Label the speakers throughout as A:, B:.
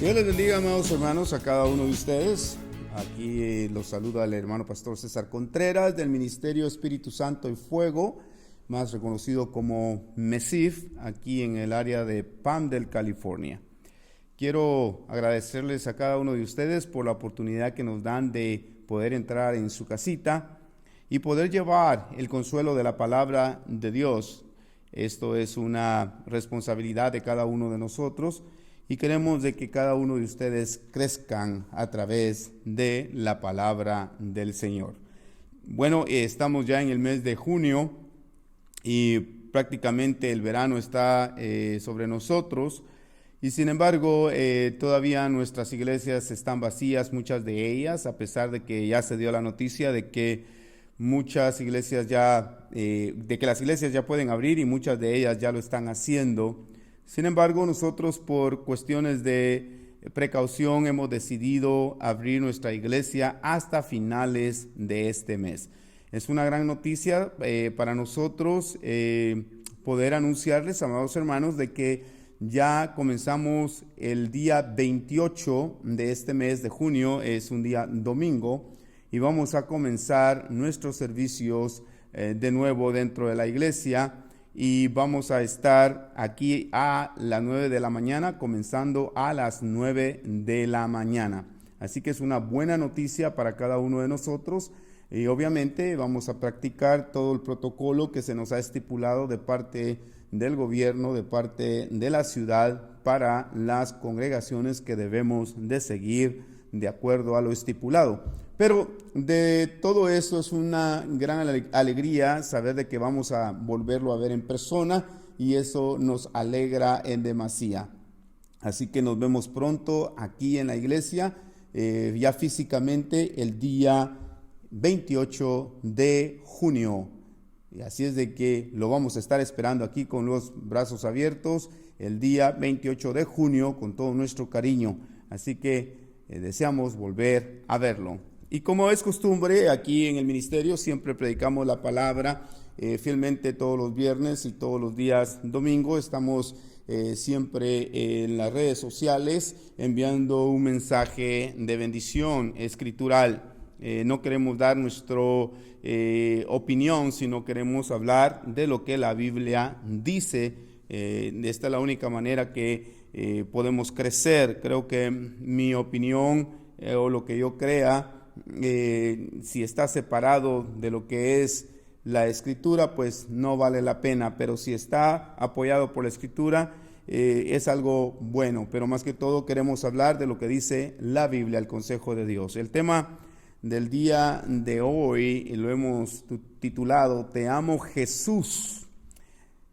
A: Dios les bendiga, amados hermanos, a cada uno de ustedes. Aquí los saluda el hermano pastor César Contreras del Ministerio Espíritu Santo y Fuego, más reconocido como MESIF, aquí en el área de Palmdale, California. Quiero agradecerles a cada uno de ustedes por la oportunidad que nos dan de poder entrar en su casita y poder llevar el consuelo de la palabra de Dios. Esto es una responsabilidad de cada uno de nosotros y queremos de que cada uno de ustedes crezcan a través de la palabra del Señor. Bueno, estamos ya en el mes de junio y prácticamente el verano está sobre nosotros. Y sin embargo, todavía nuestras iglesias están vacías, muchas de ellas, a pesar de que ya se dio la noticia de que muchas iglesias de que las iglesias ya pueden abrir y muchas de ellas ya lo están haciendo. Sin embargo, nosotros por cuestiones de precaución hemos decidido abrir nuestra iglesia hasta finales de este mes. Es una gran noticia para nosotros poder anunciarles, amados hermanos, de que ya comenzamos el día 28 de este mes de junio, es un día domingo, y vamos a comenzar nuestros servicios de nuevo dentro de la iglesia, y vamos a estar aquí a las 9 de la mañana, comenzando a las 9 de la mañana. Así que es una buena noticia para cada uno de nosotros, y obviamente vamos a practicar todo el protocolo que se nos ha estipulado de parte del gobierno, de parte de la ciudad, para las congregaciones que debemos de seguir de acuerdo a lo estipulado. Pero de todo eso es una gran alegría saber de que vamos a volverlo a ver en persona, y eso nos alegra en demasía. Así que nos vemos pronto aquí en la iglesia, ya físicamente el día 28 de junio. Y así es de que lo vamos a estar esperando aquí con los brazos abiertos el día 28 de junio con todo nuestro cariño. Así que deseamos volver a verlo. Y como es costumbre, aquí en el ministerio siempre predicamos la palabra fielmente todos los viernes y todos los días domingo. Estamos siempre en las redes sociales enviando un mensaje de bendición escritural. No queremos dar nuestra opinión, sino queremos hablar de lo que la Biblia dice. Esta es la única manera que podemos crecer. Creo que mi opinión o lo que yo crea, si está separado de lo que es la Escritura, pues no vale la pena. Pero si está apoyado por la Escritura, es algo bueno. Pero más que todo queremos hablar de lo que dice la Biblia, el consejo de Dios. El tema del día de hoy lo hemos titulado Te amo Jesús.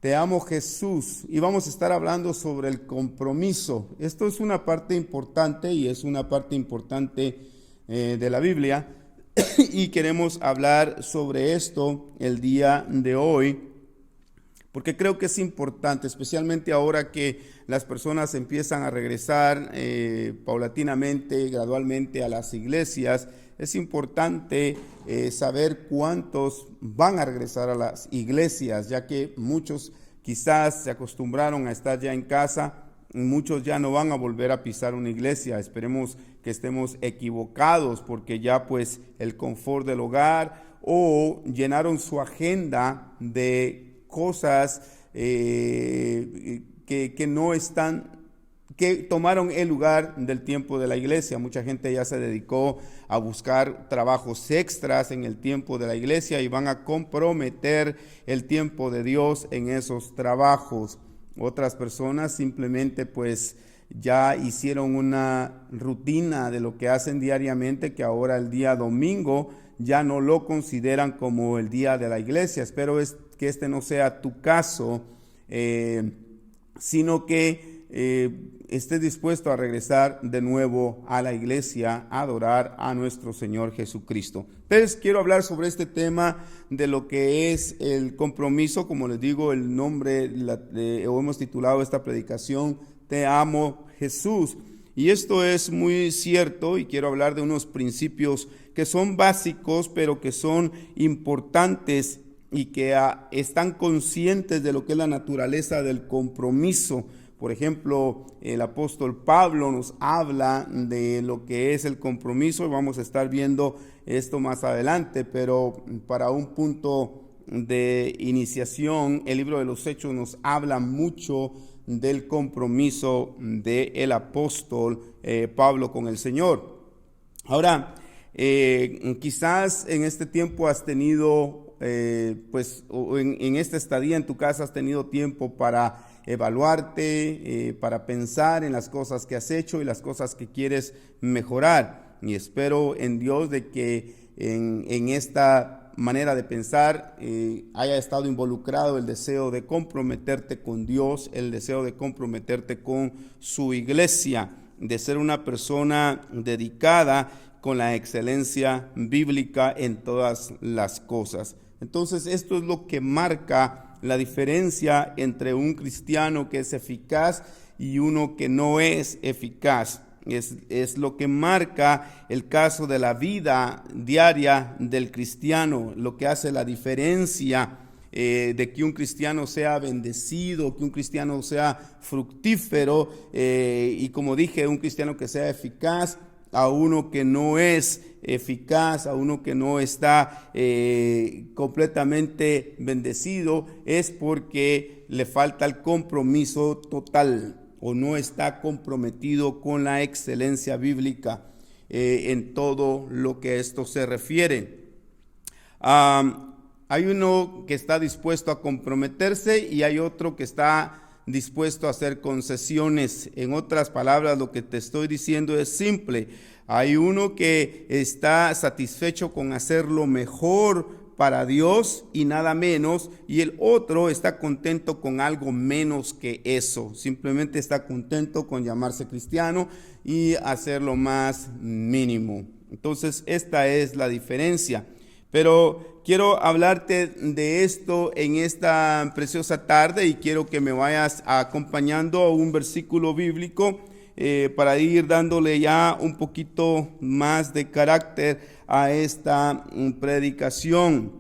A: Te amo Jesús. Y vamos a estar hablando sobre el compromiso. Esto es una parte importante y es una parte importante de la Biblia. Y queremos hablar sobre esto el día de hoy, porque creo que es importante, especialmente ahora que las personas empiezan a regresar paulatinamente, gradualmente a las iglesias. Es importante saber cuántos van a regresar a las iglesias, ya que muchos quizás se acostumbraron a estar ya en casa, muchos ya no van a volver a pisar una iglesia. Esperemos que estemos equivocados, porque ya pues el confort del hogar o llenaron su agenda de cosas que no están, que tomaron el lugar del tiempo de la iglesia. Mucha gente ya se dedicó a buscar trabajos extras en el tiempo de la iglesia y van a comprometer el tiempo de Dios en esos trabajos. Otras personas simplemente pues ya hicieron una rutina de lo que hacen diariamente, que ahora el día domingo ya no lo consideran como el día de la iglesia. Espero que este no sea tu caso, sino que estés dispuesto a regresar de nuevo a la iglesia, a adorar a nuestro Señor Jesucristo. Entonces quiero hablar sobre este tema de lo que es el compromiso. Como les digo, el nombre, o hemos titulado esta predicación, Te amo Jesús. Y esto es muy cierto, y quiero hablar de unos principios que son básicos, pero que son importantes y que están conscientes de lo que es la naturaleza del compromiso. Por ejemplo, el apóstol Pablo nos habla de lo que es el compromiso, y vamos a estar viendo esto más adelante, pero para un punto de iniciación, el libro de los Hechos nos habla mucho del compromiso del apóstol Pablo con el Señor. Ahora, quizás en este tiempo has tenido, en esta estadía en tu casa has tenido tiempo para evaluarte, para pensar en las cosas que has hecho y las cosas que quieres mejorar. Y espero en Dios de que en esta manera de pensar haya estado involucrado el deseo de comprometerte con Dios, el deseo de comprometerte con su iglesia, de ser una persona dedicada con la excelencia bíblica en todas las cosas. Entonces, esto es lo que marca la diferencia entre un cristiano que es eficaz y uno que no es eficaz. Es lo que marca el caso de la vida diaria del cristiano, lo que hace la diferencia de que un cristiano sea bendecido, que un cristiano sea fructífero y, como dije, un cristiano que sea eficaz, a uno que no es eficaz, a uno que no está completamente bendecido, es porque le falta el compromiso total o no está comprometido con la excelencia bíblica en todo lo que esto se refiere. Hay uno que está dispuesto a comprometerse y hay otro que está dispuesto a hacer concesiones. En otras palabras, lo que te estoy diciendo es simple. Hay uno que está satisfecho con hacerlo mejor para Dios y nada menos, y el otro está contento con algo menos que eso. Simplemente está contento con llamarse cristiano y hacer lo más mínimo. Entonces, esta es la diferencia. Pero quiero hablarte de esto en esta preciosa tarde y quiero que me vayas acompañando a un versículo bíblico para ir dándole ya un poquito más de carácter a esta predicación.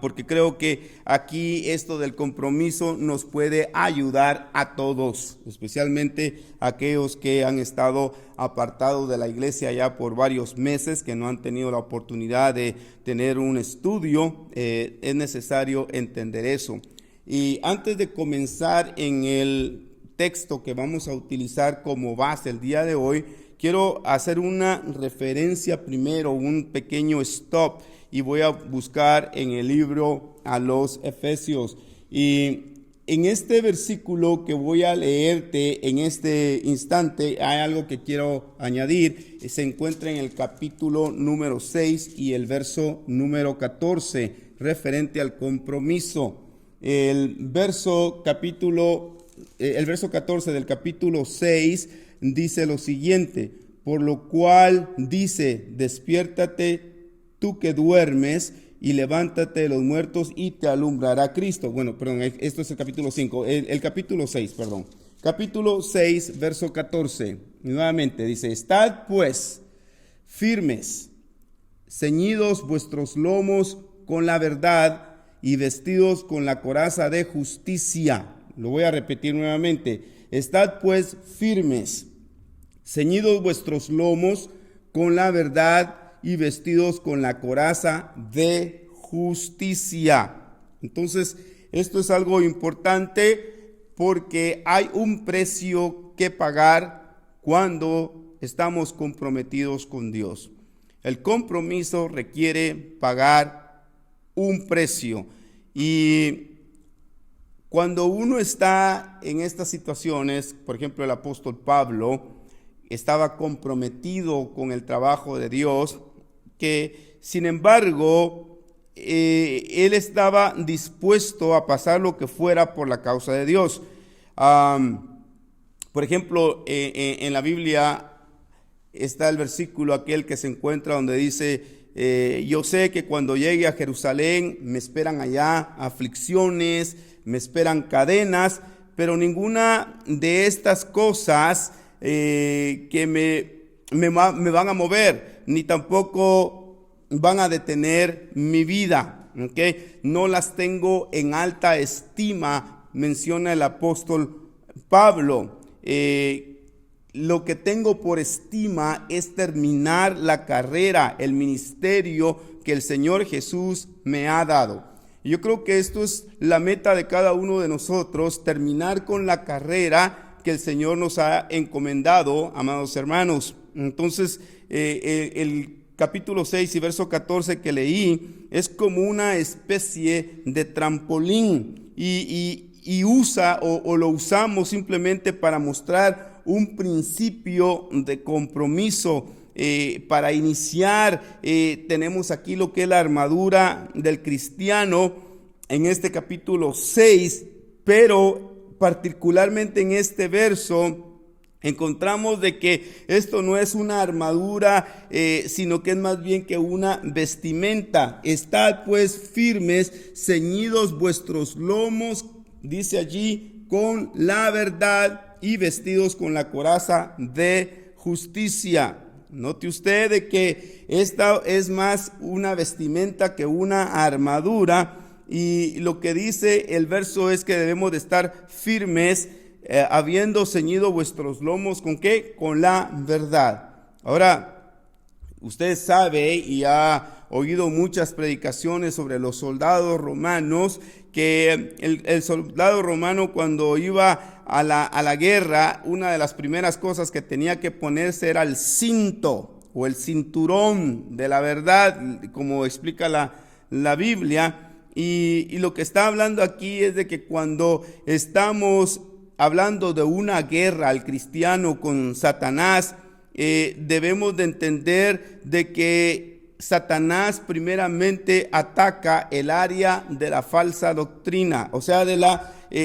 A: Porque creo que aquí esto del compromiso nos puede ayudar a todos, especialmente aquellos que han estado apartados de la iglesia ya por varios meses, que no han tenido la oportunidad de tener un estudio. Es necesario entender eso. Y antes de comenzar en el texto que vamos a utilizar como base el día de hoy, quiero hacer una referencia primero, un pequeño stop, y voy a buscar en el libro a los Efesios. Y en este versículo que voy a leerte en este instante, hay algo que quiero añadir. Se encuentra en el capítulo número 6 y el verso número 14, referente al compromiso. El verso 14 del capítulo 6 dice lo siguiente: por lo cual dice, despiértate tú que duermes, y levántate de los muertos y te alumbrará Cristo. Bueno, perdón, esto es el capítulo 5, el capítulo 6, perdón. Capítulo 6, verso 14, nuevamente dice: estad pues firmes, ceñidos vuestros lomos con la verdad y vestidos con la coraza de justicia. Lo voy a repetir nuevamente: estad pues firmes, ceñidos vuestros lomos con la verdad y vestidos con la coraza de justicia. Entonces, esto es algo importante porque hay un precio que pagar cuando estamos comprometidos con Dios. El compromiso requiere pagar un precio, y cuando uno está en estas situaciones, por ejemplo, el apóstol Pablo estaba comprometido con el trabajo de Dios, que sin embargo él estaba dispuesto a pasar lo que fuera por la causa de Dios. Por ejemplo, en la Biblia está el versículo aquel que se encuentra donde dice: yo sé que cuando llegue a Jerusalén me esperan allá aflicciones, me esperan cadenas, pero ninguna de estas cosas que me van a mover, ni tampoco van a detener mi vida, ¿okay? No las tengo en alta estima, menciona el apóstol Pablo, lo que tengo por estima es terminar la carrera, el ministerio que el Señor Jesús me ha dado. Yo creo que esto es la meta de cada uno de nosotros, terminar con la carrera que el Señor nos ha encomendado, amados hermanos. Entonces, el capítulo 6 y verso 14 que leí es como una especie de trampolín y usa o lo usamos simplemente para mostrar un principio de compromiso. Para iniciar, tenemos aquí lo que es la armadura del cristiano en este capítulo 6, pero particularmente en este verso encontramos de que esto no es una armadura, sino que es más bien que una vestimenta. Estad pues firmes, ceñidos vuestros lomos, dice allí, con la verdad y vestidos con la coraza de justicia. Note usted de que esta es más una vestimenta que una armadura, y lo que dice el verso es que debemos de estar firmes, habiendo ceñido vuestros lomos, ¿con qué? Con la verdad. Ahora, usted sabe y ha oído muchas predicaciones sobre los soldados romanos, que el soldado romano cuando iba a la guerra, una de las primeras cosas que tenía que ponerse era el cinto o el cinturón de la verdad, como explica la Biblia. Y lo que está hablando aquí es de que cuando estamos hablando de una guerra al cristiano con Satanás, debemos de entender de que Satanás primeramente ataca el área de la falsa doctrina, o sea,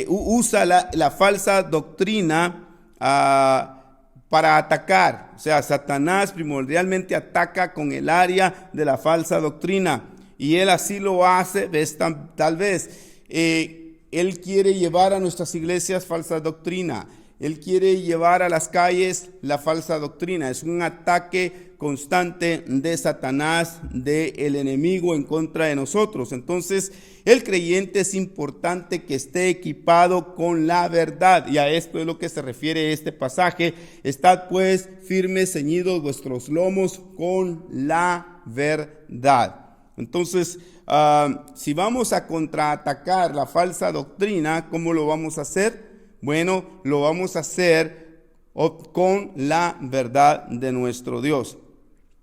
A: usa la falsa doctrina para atacar. O sea, Satanás primordialmente ataca con el área de la falsa doctrina, y él así lo hace, tal vez. Él quiere llevar a nuestras iglesias falsa doctrina. Él quiere llevar a las calles la falsa doctrina. Es un ataque constante de Satanás, del enemigo en contra de nosotros. Entonces, el creyente es importante que esté equipado con la verdad. Y a esto es lo que se refiere este pasaje. Estad pues firmes, ceñidos vuestros lomos con la verdad. Entonces, si vamos a contraatacar la falsa doctrina, ¿cómo lo vamos a hacer? Bueno, lo vamos a hacer con la verdad de nuestro Dios.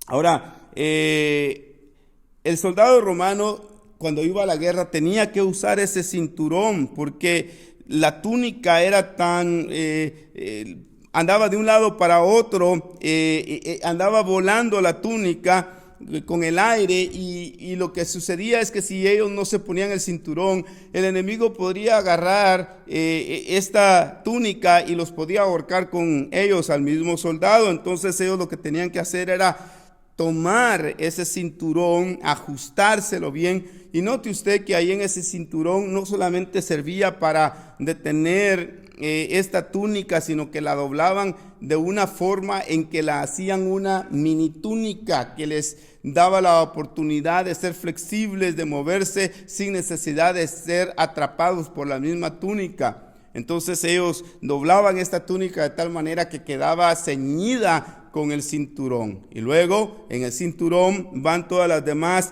A: Ahora, el soldado romano cuando iba a la guerra tenía que usar ese cinturón, porque la túnica era tan... andaba de un lado para otro, andaba volando la túnica con el aire, y lo que sucedía es que si ellos no se ponían el cinturón, el enemigo podría agarrar esta túnica y los podía ahorcar con ellos al mismo soldado. Entonces ellos lo que tenían que hacer era tomar ese cinturón, ajustárselo bien, y note usted que ahí en ese cinturón no solamente servía para detener esta túnica, sino que la doblaban de una forma en que la hacían una mini túnica que les daba la oportunidad de ser flexibles, de moverse sin necesidad de ser atrapados por la misma túnica. Entonces ellos doblaban esta túnica de tal manera que quedaba ceñida con el cinturón, y luego en el cinturón van todas las demás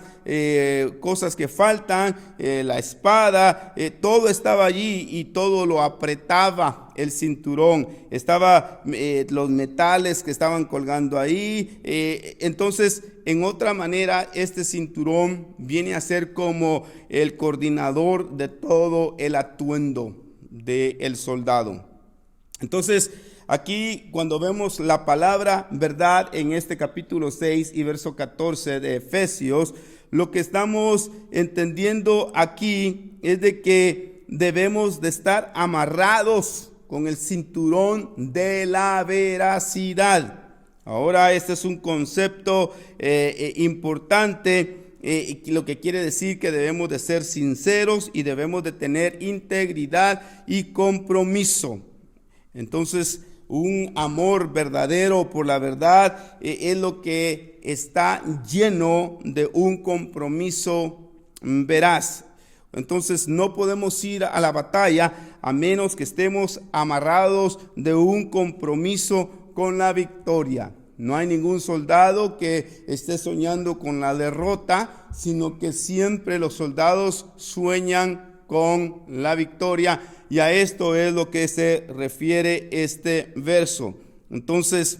A: cosas que faltan, la espada, todo estaba allí y todo lo apretaba el cinturón. Estaba los metales que estaban colgando ahí. Entonces, en otra manera, este cinturón viene a ser como el coordinador de todo el atuendo del soldado. Entonces, aquí cuando vemos la palabra verdad en este capítulo 6 y verso 14 de Efesios, lo que estamos entendiendo aquí es de que debemos de estar amarrados con el cinturón de la veracidad. Ahora, este es un concepto importante, lo que quiere decir que debemos de ser sinceros y debemos de tener integridad y compromiso. Entonces, un amor verdadero por la verdad es lo que está lleno de un compromiso veraz. Entonces no podemos ir a la batalla a menos que estemos amarrados de un compromiso con la victoria. No hay ningún soldado que esté soñando con la derrota, sino que siempre los soldados sueñan con la victoria, y a esto es lo que se refiere este verso. Entonces,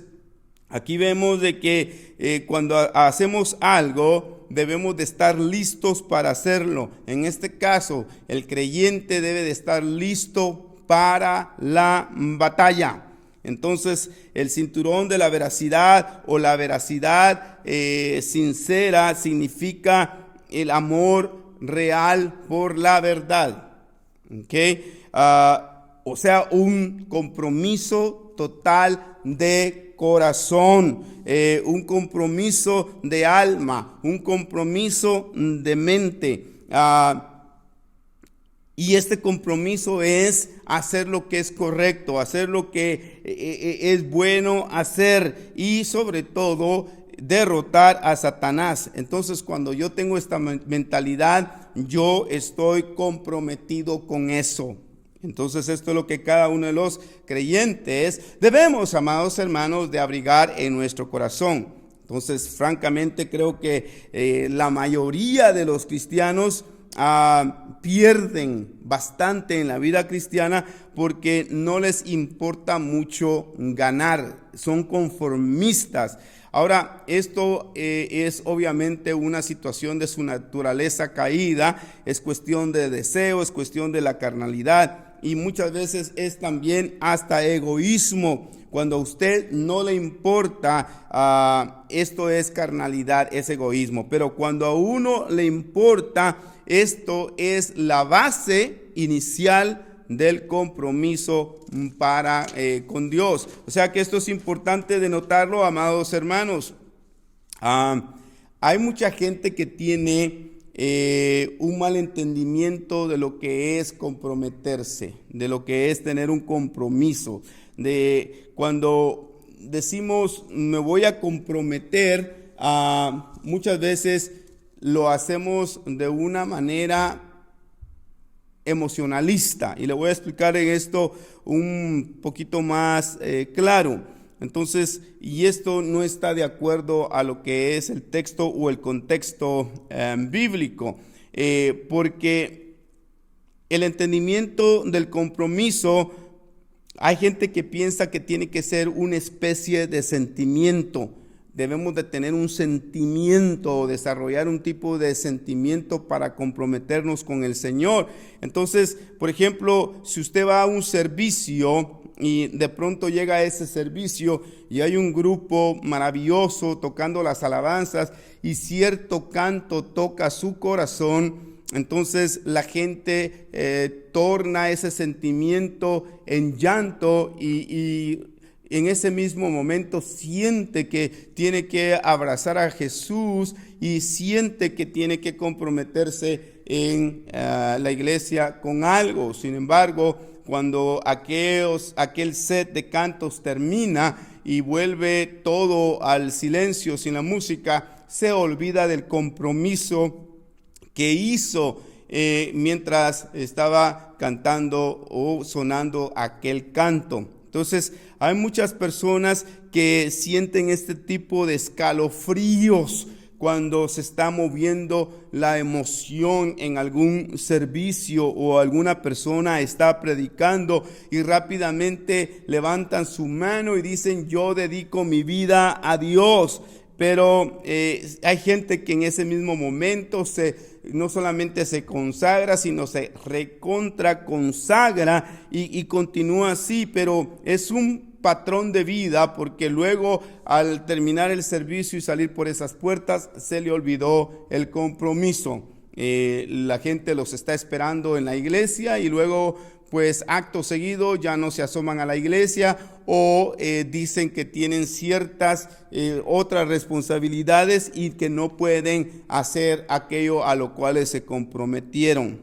A: aquí vemos de que cuando hacemos algo, debemos de estar listos para hacerlo. En este caso, el creyente debe de estar listo para la batalla. Entonces, el cinturón de la veracidad o la veracidad sincera significa el amor real por la verdad. ¿Okay? O sea, un compromiso total de corazón, un compromiso de alma, un compromiso de mente. Y este compromiso es hacer lo que es correcto, hacer lo que es bueno hacer, y sobre todo derrotar a Satanás. Entonces, cuando yo tengo esta mentalidad, yo estoy comprometido con eso. Entonces, esto es lo que cada uno de los creyentes debemos, amados hermanos, de abrigar en nuestro corazón. Entonces, francamente, creo que la mayoría de los cristianos pierden bastante en la vida cristiana porque no les importa mucho ganar, son conformistas. Ahora, esto es obviamente una situación de su naturaleza caída, es cuestión de deseo, es cuestión de la carnalidad, y muchas veces es también hasta egoísmo. Cuando a usted no le importa, esto es carnalidad, es egoísmo. Pero cuando a uno le importa, esto es la base inicial del compromiso para con Dios. O sea que esto es importante de notarlo, amados hermanos. Hay mucha gente que tiene un mal entendimiento de lo que es comprometerse, de lo que es tener un compromiso. De cuando decimos me voy a comprometer, muchas veces lo hacemos de una manera emocionalista, y le voy a explicar en esto un poquito más claro. Entonces, y esto no está de acuerdo a lo que es el texto o el contexto bíblico, porque el entendimiento del compromiso, hay gente que piensa que tiene que ser una especie de sentimiento. Debemos de tener un sentimiento, desarrollar un tipo de sentimiento para comprometernos con el Señor. Entonces, por ejemplo, si usted va a un servicio y de pronto llega a ese servicio y hay un grupo maravilloso tocando las alabanzas y cierto canto toca su corazón, entonces la gente torna ese sentimiento en llanto y en ese mismo momento siente que tiene que abrazar a Jesús y siente que tiene que comprometerse en la iglesia con algo. Sin embargo, cuando aquel set de cantos termina y vuelve todo al silencio sin la música, se olvida del compromiso que hizo mientras estaba cantando o sonando aquel canto. Entonces, hay muchas personas que sienten este tipo de escalofríos cuando se está moviendo la emoción en algún servicio o alguna persona está predicando y rápidamente levantan su mano y dicen: yo dedico mi vida a Dios. Pero hay gente que en ese mismo momento no solamente se consagra, sino se recontra consagra y continúa así, pero es un patrón de vida, porque luego al terminar el servicio y salir por esas puertas se le olvidó el compromiso. La gente los está esperando en la iglesia y luego pues acto seguido ya no se asoman a la iglesia o dicen que tienen ciertas otras responsabilidades y que no pueden hacer aquello a lo cual se comprometieron.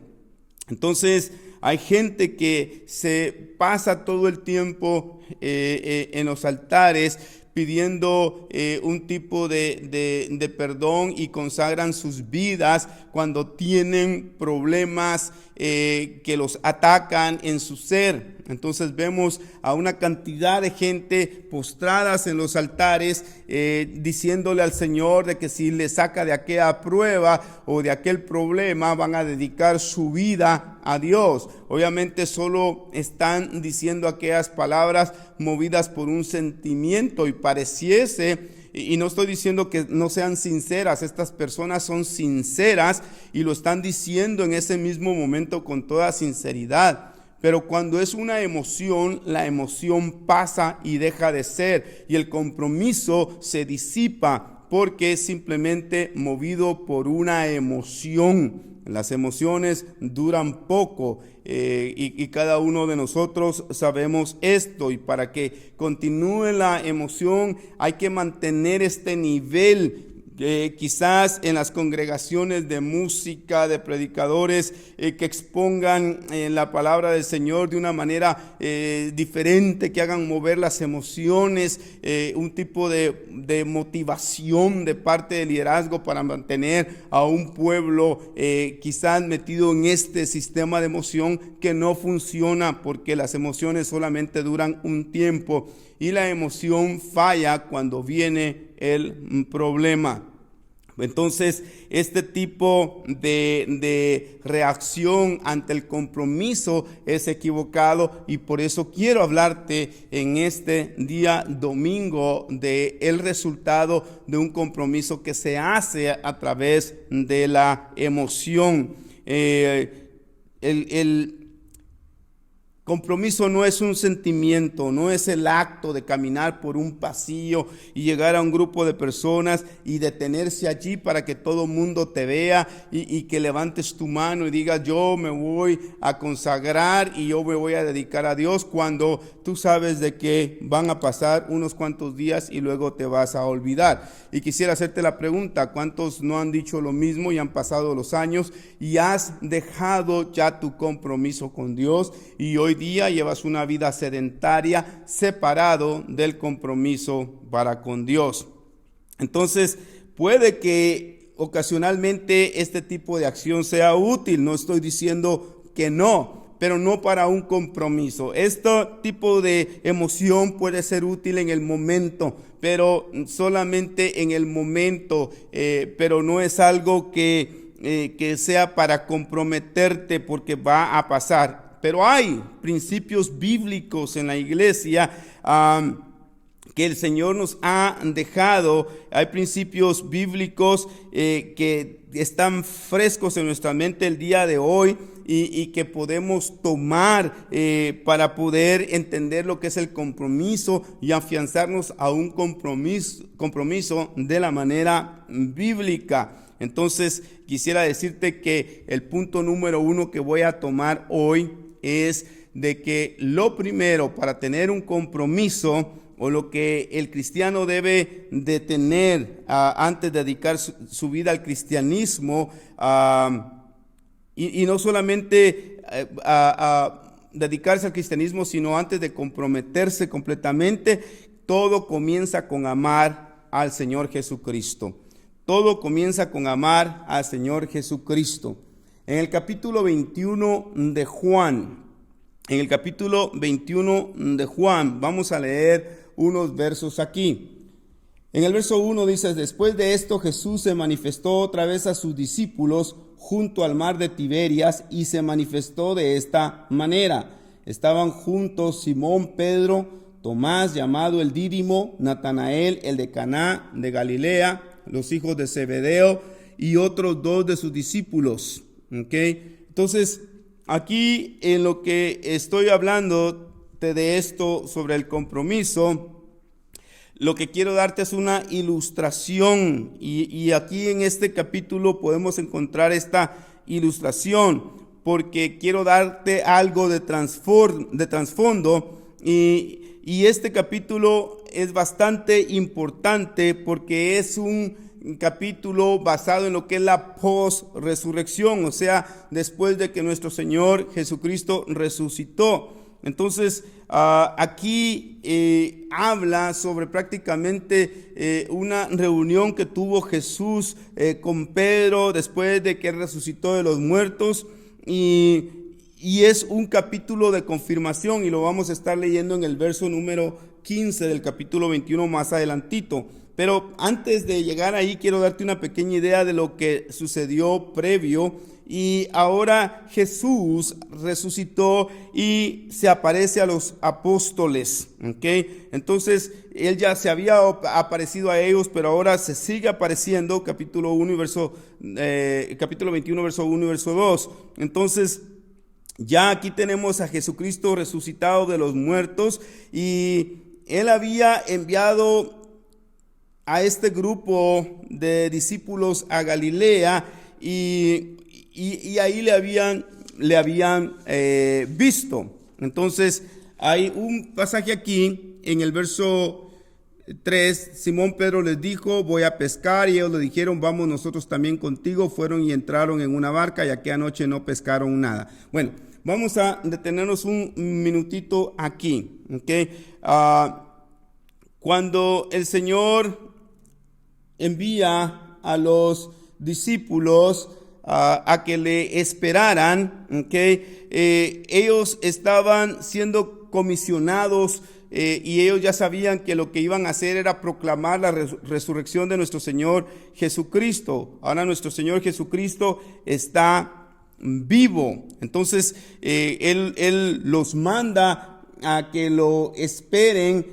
A: Entonces hay gente que se pasa todo el tiempo en los altares, pidiendo un tipo de perdón y consagran sus vidas cuando tienen problemas que los atacan en su ser. Entonces vemos a una cantidad de gente postradas en los altares diciéndole al Señor de que si le saca de aquella prueba o de aquel problema van a dedicar su vida a Dios. Obviamente solo están diciendo aquellas palabras movidas por un sentimiento y pareciese, y no estoy diciendo que no sean sinceras, estas personas son sinceras y lo están diciendo en ese mismo momento con toda sinceridad. Pero cuando es una emoción, la emoción pasa y deja de ser, y el compromiso se disipa porque es simplemente movido por una emoción. Las emociones duran poco y cada uno de nosotros sabemos esto, y para que continúe la emoción hay que mantener este nivel. Quizás en las congregaciones de música, de predicadores que expongan la palabra del Señor de una manera diferente, que hagan mover las emociones, un tipo de motivación de parte del liderazgo para mantener a un pueblo quizás metido en este sistema de emoción que no funciona, porque las emociones solamente duran un tiempo y la emoción falla cuando viene el problema. Entonces, este tipo de reacción ante el compromiso es equivocado, y por eso quiero hablarte en este día domingo de el resultado de un compromiso que se hace a través de la emoción. El compromiso no es un sentimiento, no es el acto de caminar por un pasillo y llegar a un grupo de personas y detenerse allí para que todo el mundo te vea y que levantes tu mano y digas: yo me voy a consagrar y yo me voy a dedicar a Dios, cuando tú sabes de que van a pasar unos cuantos días y luego te vas a olvidar. Y quisiera hacerte la pregunta: ¿cuántos no han dicho lo mismo y han pasado los años y has dejado ya tu compromiso con Dios, y hoy día llevas una vida sedentaria, separado del compromiso para con Dios? Entonces, puede que ocasionalmente este tipo de acción sea útil, no estoy diciendo que no, pero no para un compromiso. Este tipo de emoción puede ser útil en el momento, pero solamente en el momento, pero no es algo que sea para comprometerte, porque va a pasar. Pero hay principios bíblicos en la iglesia que el Señor nos ha dejado. Hay principios bíblicos que están frescos en nuestra mente el día de hoy y que podemos tomar para poder entender lo que es el compromiso y afianzarnos a un compromiso de la manera bíblica. Entonces, quisiera decirte que el punto número 1 que voy a tomar hoy es de que lo primero para tener un compromiso, o lo que el cristiano debe de tener antes de dedicar su vida al cristianismo, y no solamente a dedicarse al cristianismo, sino antes de comprometerse completamente, todo comienza con amar al Señor Jesucristo. Todo comienza con amar al Señor Jesucristo. En el capítulo 21 de Juan, vamos a leer unos versos aquí. En el verso 1 dice: después de esto Jesús se manifestó otra vez a sus discípulos junto al mar de Tiberias, y se manifestó de esta manera. Estaban juntos Simón Pedro, Tomás llamado el Dídimo, Natanael el de Caná de Galilea, los hijos de Zebedeo, y otros 2 de sus discípulos. Entonces, aquí en lo que estoy hablando de esto sobre el compromiso, lo que quiero darte es una ilustración, y aquí en este capítulo podemos encontrar esta ilustración, porque quiero darte algo de trasfondo, y este capítulo es bastante importante porque es un capítulo basado en lo que es la post-resurrección, o sea, después de que nuestro Señor Jesucristo resucitó. Entonces, aquí habla sobre prácticamente una reunión que tuvo Jesús con Pedro después de que resucitó de los muertos, y es un capítulo de confirmación, y lo vamos a estar leyendo en el verso número 15 del capítulo 21 más adelantito. Pero antes de llegar ahí, quiero darte una pequeña idea de lo que sucedió previo. Y ahora Jesús resucitó y se aparece a los apóstoles, ¿okay? Entonces, él ya se había aparecido a ellos, pero ahora se sigue apareciendo, capítulo 21, verso 1 y verso 2. Entonces, ya aquí tenemos a Jesucristo resucitado de los muertos, y él había enviado a este grupo de discípulos a Galilea, y ahí le habían visto. Entonces hay un pasaje aquí en el verso 3. Simón Pedro les dijo: voy a pescar, y ellos le dijeron: vamos nosotros también contigo. Fueron y entraron en una barca, y aquella noche no pescaron nada. Bueno, vamos a detenernos un minutito aquí, ¿okay? Cuando el Señor envía a los discípulos a que le esperaran, ¿okay? Ellos estaban siendo comisionados, y ellos ya sabían que lo que iban a hacer era proclamar la resurrección de nuestro Señor Jesucristo. Ahora nuestro Señor Jesucristo está vivo. Entonces Él los manda a que lo esperen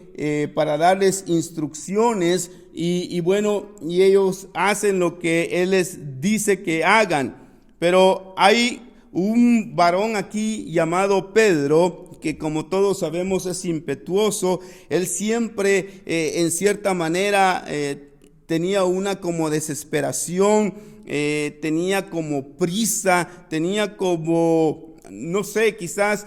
A: para darles instrucciones. Y bueno, y ellos hacen lo que Él les dice que hagan. Pero hay un varón aquí llamado Pedro, que como todos sabemos es impetuoso. Él siempre en cierta manera tenía una como desesperación, tenía como prisa, tenía como, no sé, quizás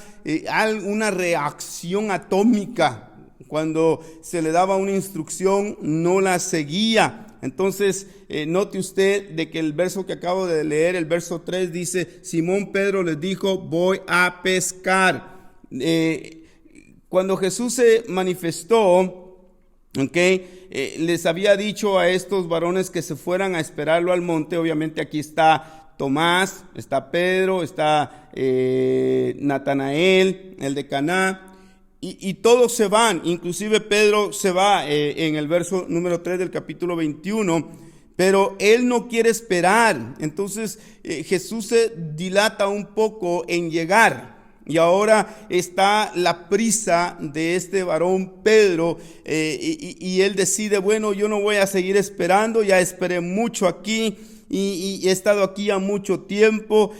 A: una reacción atómica. Cuando se le daba una instrucción, no la seguía. Entonces, note usted de que el verso que acabo de leer, el verso 3, dice: Simón Pedro les dijo: voy a pescar. Cuando Jesús se manifestó, les había dicho a estos varones que se fueran a esperarlo al monte. Obviamente aquí está Tomás, está Pedro, está Natanael, el de Caná. Y todos se van, inclusive Pedro se va en el verso número 3 del capítulo 21, pero él no quiere esperar. Entonces Jesús se dilata un poco en llegar, y ahora está la prisa de este varón Pedro, y él decide: bueno, yo no voy a seguir esperando, ya esperé mucho aquí. Y he estado aquí ya mucho tiempo,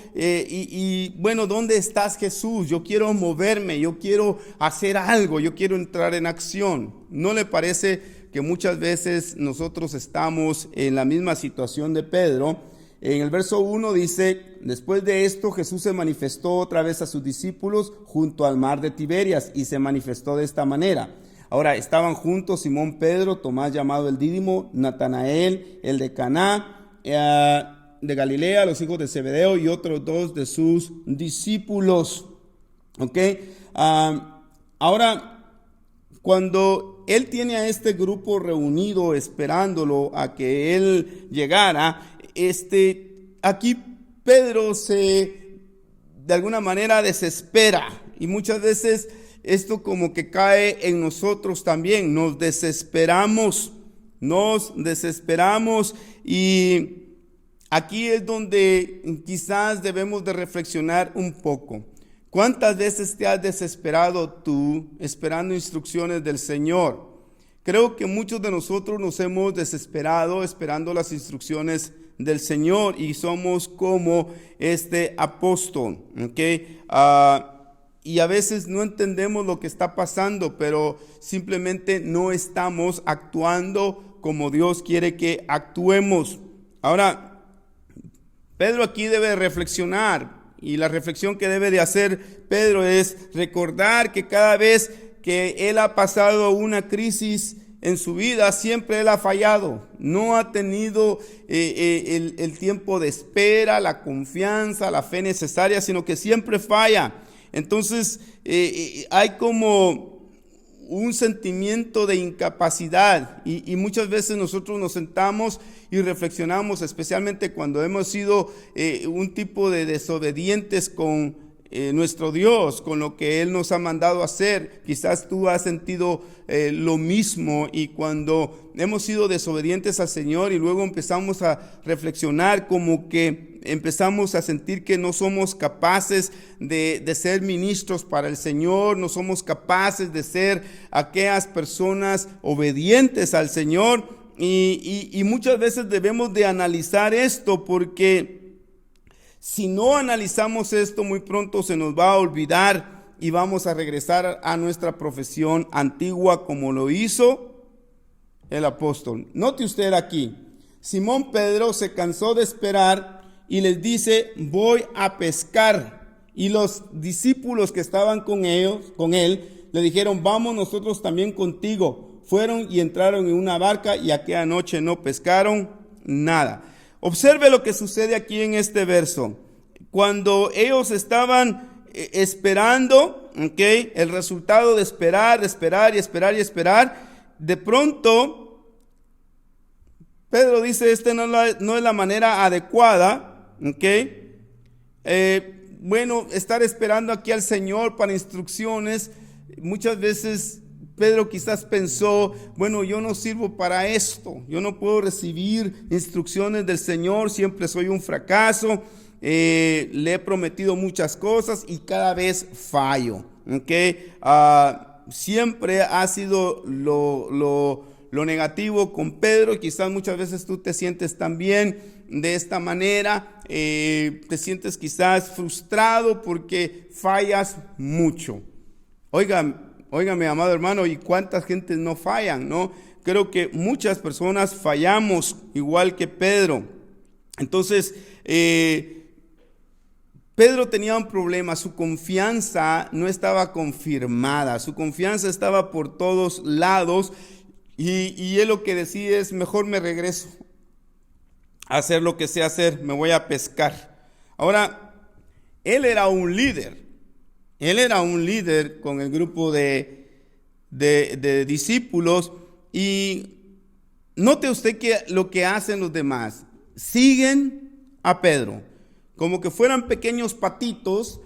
A: bueno, ¿dónde estás, Jesús? Yo quiero moverme, yo quiero hacer algo, yo quiero entrar en acción. ¿No le parece que muchas veces nosotros estamos en la misma situación de Pedro? En el verso 1 dice: después de esto Jesús se manifestó otra vez a sus discípulos junto al mar de Tiberias, y se manifestó de esta manera. Ahora estaban juntos Simón Pedro, Tomás llamado el Dídimo, Natanael, el de Caná de Galilea, los hijos de Zebedeo, y otros dos de sus discípulos. Ahora, cuando él tiene a este grupo reunido esperándolo a que él llegara, aquí Pedro se de alguna manera desespera, y muchas veces esto como que cae en nosotros también. Nos desesperamos, y aquí es donde quizás debemos de reflexionar un poco. ¿Cuántas veces te has desesperado tú esperando instrucciones del Señor? Creo que muchos de nosotros nos hemos desesperado esperando las instrucciones del Señor, y somos como este apóstol, y a veces no entendemos lo que está pasando, pero simplemente no estamos actuando como Dios quiere que actuemos. Ahora, Pedro aquí debe reflexionar, y la reflexión que debe de hacer Pedro es recordar que cada vez que él ha pasado una crisis en su vida, siempre él ha fallado. No ha tenido el tiempo de espera, la confianza, la fe necesaria, sino que siempre falla. Entonces hay como un sentimiento de incapacidad y muchas veces nosotros nos sentamos y reflexionamos, especialmente cuando hemos sido un tipo de desobedientes con nuestro Dios, con lo que Él nos ha mandado hacer. Quizás tú has sentido lo mismo, y cuando hemos sido desobedientes al Señor y luego empezamos a reflexionar, como que empezamos a sentir que no somos capaces de ser ministros para el Señor, no somos capaces de ser aquellas personas obedientes al Señor, y muchas veces debemos de analizar esto, porque si no analizamos esto, muy pronto se nos va a olvidar y vamos a regresar a nuestra profesión antigua como lo hizo el apóstol. Note usted aquí, Simón Pedro se cansó de esperar y les dice: voy a pescar. Y los discípulos que estaban con él, le dijeron: vamos nosotros también contigo. Fueron y entraron en una barca, y aquella noche no pescaron nada. Observe lo que sucede aquí en este verso. Cuando ellos estaban esperando, el resultado de esperar, de pronto Pedro dice: esta no es la manera adecuada, bueno, estar esperando aquí al Señor para instrucciones. Muchas veces Pedro quizás pensó: bueno, yo no sirvo para esto, yo no puedo recibir instrucciones del Señor, siempre soy un fracaso, le he prometido muchas cosas y cada vez fallo. Siempre ha sido lo negativo con Pedro. Quizás muchas veces tú te sientes también de esta manera, te sientes quizás frustrado porque fallas mucho. Óigame, amado hermano, ¿y cuántas gentes no fallan, no? Creo que muchas personas fallamos igual que Pedro. Entonces, Pedro tenía un problema: su confianza no estaba confirmada, su confianza estaba por todos lados, y él lo que decía es: mejor me regreso a hacer lo que sé hacer, me voy a pescar. Ahora, él era un líder. Él era un líder con el grupo de discípulos, y note usted que lo que hacen los demás: siguen a Pedro como que fueran pequeños patitos.